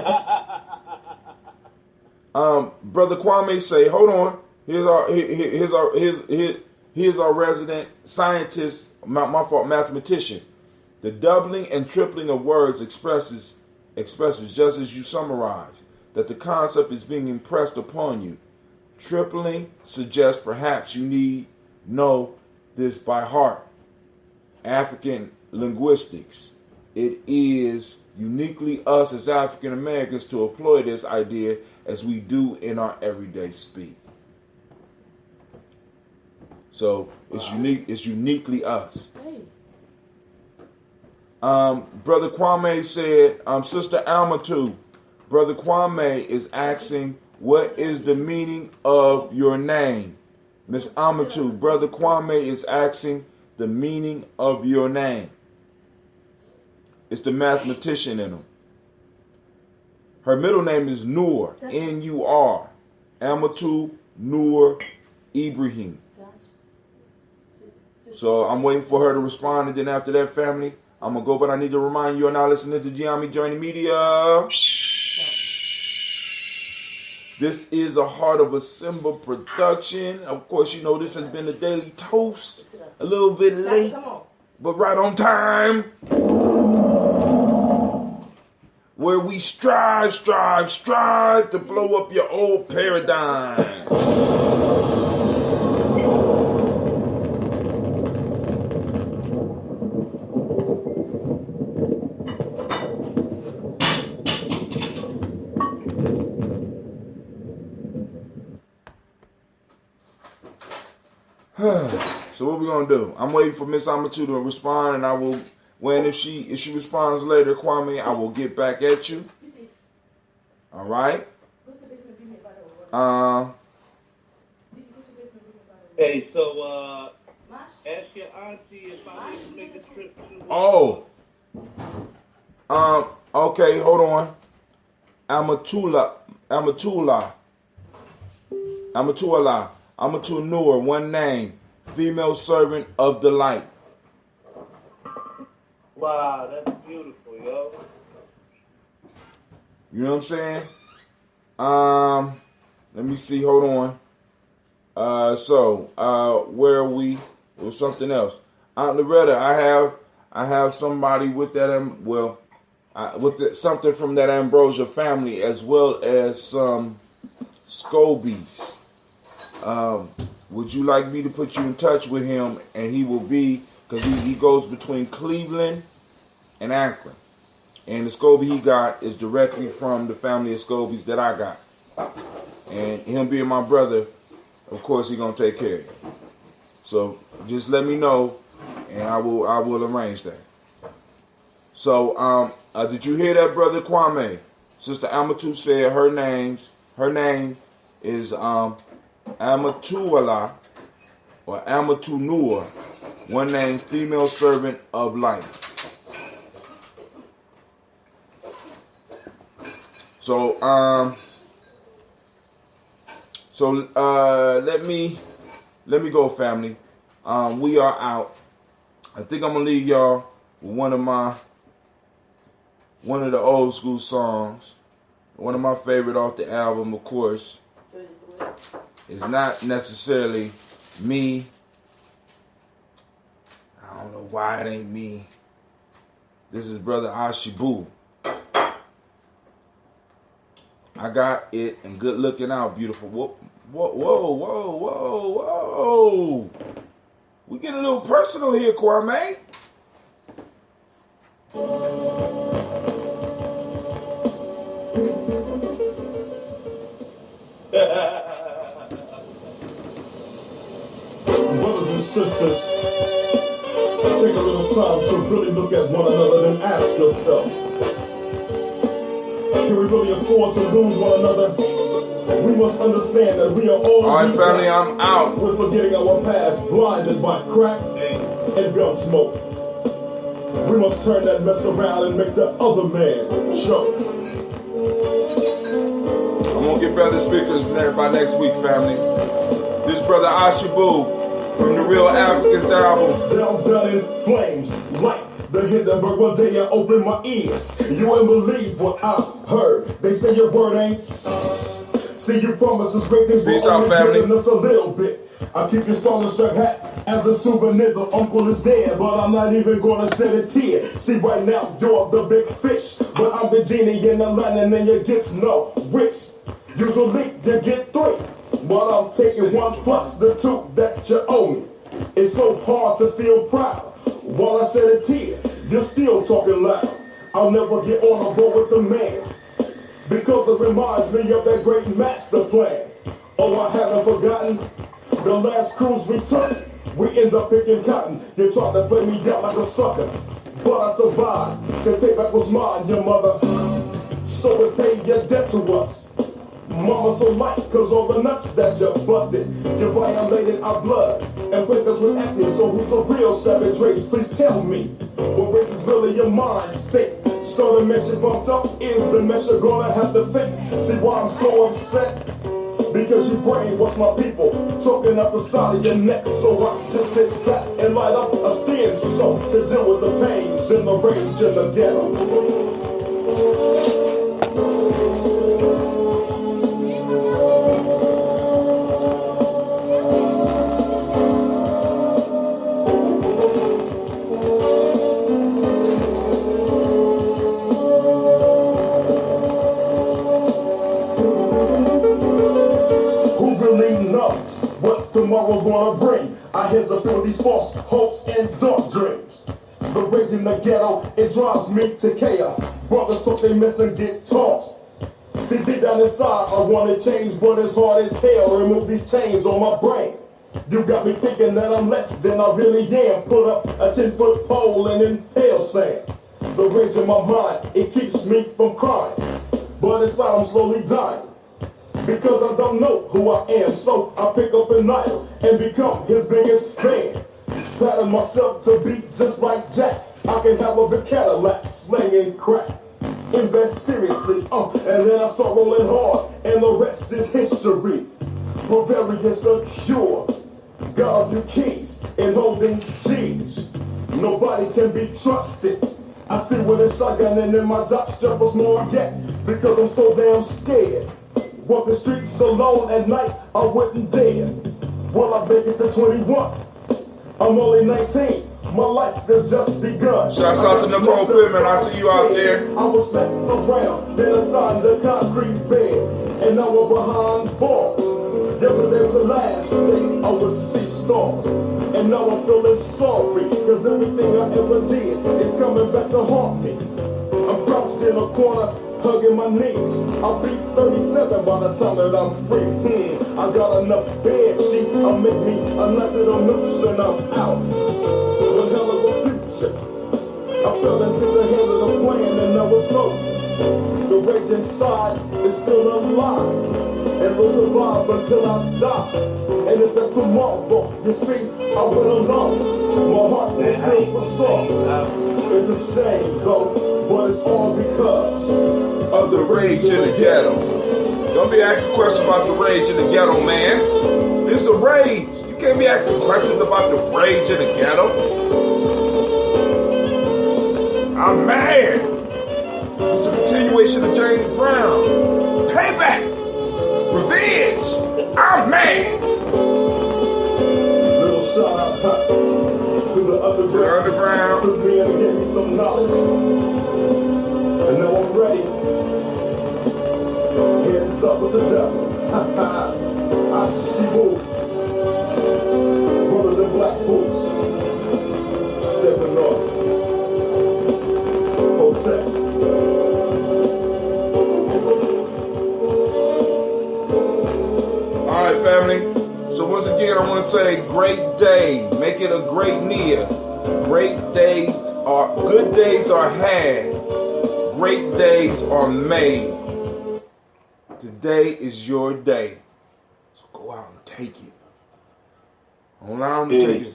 Brother Kwame say, hold on. Here's our resident scientist, my fault, mathematician. The doubling and tripling of words expresses just as you summarize that the concept is being impressed upon you. Tripling suggests perhaps you need know this by heart. African linguistics. It is uniquely us as African Americans to employ this idea as we do in our everyday speak. So it's unique. It's uniquely us. Brother Kwame said, Sister Alma too. Brother Kwame is asking, what is the meaning of your name? Miss Amatu, Brother Kwame is asking the meaning of your name. It's the mathematician in him. Her middle name is Nur, N-U-R. Amatu Nur Ibrahim. So I'm waiting for her to respond, and then after that, family, I'm going to go, but I need to remind you, are now listening to Gye-Nyame Journey Media. This is a Heart of a Simba production. Of course, you know this has been a daily toast. A little bit late, but right on time. Where we strive to blow up your old paradigm. So what we gonna do? I'm waiting for Miss Amatu to respond, and I will. If she responds later, Kwame, I will get back at you. All right. Hey, so ask your auntie if I need to make a trip to. Okay, hold on. Amatu Nur, one name, female servant of the light. Wow, that's beautiful, yo. You know what I'm saying? Let me see. Hold on. Where are we? It was something else. Aunt Loretta, I have somebody with that. Something from that Ambrosia family, as well as some Scobies. Would you like me to put you in touch with him? And he will be, because he goes between Cleveland and Akron. And the Scobie he got is directly from the family of Scobies that I got. And him being my brother, of course he's going to take care of you. So just let me know, and I will arrange that. So did you hear that, Brother Kwame? Sister Amatu said her name is Amatuala or Amatu Nur, one name, female servant of light. So let me go, family. We are out. I think I'm gonna leave y'all with one of the old school songs. One of my favorite off the album, of course. It's not necessarily me. I don't know why it ain't me. This is Brother Ashibu. I got it, and good looking out, beautiful. Whoa. We getting a little personal here, Kwame. Brothers and sisters, take a little time to really look at one another and ask yourself, can we really afford to lose one another? We must understand that we are all right, family, I'm out. We're forgetting our past, blinded by crack and gun smoke. We must turn that mess around and make the other man choke. I'm gonna get better speakers than everybody next week, family. This Brother Ashibu from the Real Africans album. Down in flames, like the Hindenburg. One day I opened my ears. You ain't believe what I heard. They say your word ain't. See, you promise us great things. Peace out, family. Us a little bit. I keep your Star Trek hat as a souvenir. The uncle is dead, but I'm not even gonna shed a tear. See, right now you're the big fish, but I'm the genie in the land, and then you get no wish. Usually you get 3, but I'm taking 1 plus the 2 that you owe me. It's so hard to feel proud. While I shed a tear, you're still talking loud. I'll never get on a boat with the man, because it reminds me of that great master plan. Oh, I haven't forgotten the last cruise we took. We ended up picking cotton. You tried to play me out like a sucker, but I survived to take back what's mine, your mother. So it paid your debt to us. Mama so light, cause all the nuts that you busted, you violated our blood and put us with acne. So who's the real savage race? Please tell me, what race is really your mind state? So the mess you bumped up is the mess you're gonna have to fix. See why I'm so upset? Because you brainwash my people, talking up the side of your neck. So I just sit back and light up a steam soap to deal with the pains and the rage in the ghetto. What tomorrow's gonna bring? Our heads are filled with these false hopes and dark dreams. The rage in the ghetto, it drives me to chaos. Brothers talk they miss and get tossed. See, deep down inside, I wanna change, but it's hard as hell. Remove these chains on my brain. You got me thinking that I'm less than I really am. Put up a 10-foot pole and inhale sand. The rage in my mind, it keeps me from crying, but inside I'm slowly dying. Because I don't know who I am, so I pick up an idol and become his biggest fan. Pattern myself to be just like Jack. I can have a big Cadillac, slinging crack. Invest seriously, and then I start rolling hard, and the rest is history. Bavaria secure, got a few keys and holding G's. Nobody can be trusted. I see with a shotgun and in my jock strap was more yet, because I'm so damn scared. Walk the streets alone at night, I wouldn't dare. Well, I make it to 21. I'm only 19. My life has just begun. Shouts out to Nicole Pittman. I see you out there. I was slapped around, then assigned the concrete bed, and now I'm behind bars. Yesterday was the last day I would see stars, and now I'm feeling sorry, cause everything I ever did is coming back to haunt me. I'm crouched in a corner, hugging my knees. I'll be 37 by the time that I'm free. I got enough bed sheet. I'll make me a nice little noose and I'm out. One hell of a future. I fell into the hand of the plan and I was so. The rage inside is still alive and will survive until I die. And if that's tomorrow, you see, I went alone. My heart was filled with sorrow. It's a shame though, but it's all because of the rage in the ghetto. Don't be asking questions about the rage in the ghetto, man. It's the rage. You can't be asking questions about the rage in the ghetto. I'm mad. It's a continuation of James Brown. Payback. Revenge. I'm mad. Little shout out to the underground. Took me and gave me some knowledge. And now I'm ready. Hands up with the devil. I see move. Brothers in black boots. Stepping up. Protect. Alright, family. So once again, I want to say great day. Make it a great Nia. Good days are had. Great days are made. Today is your day. So go out and take it. Allow them to take it.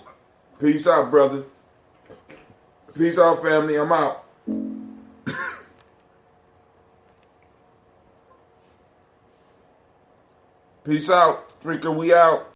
Peace out, brother. Peace out, family. I'm out. Peace out. Drinker, we out.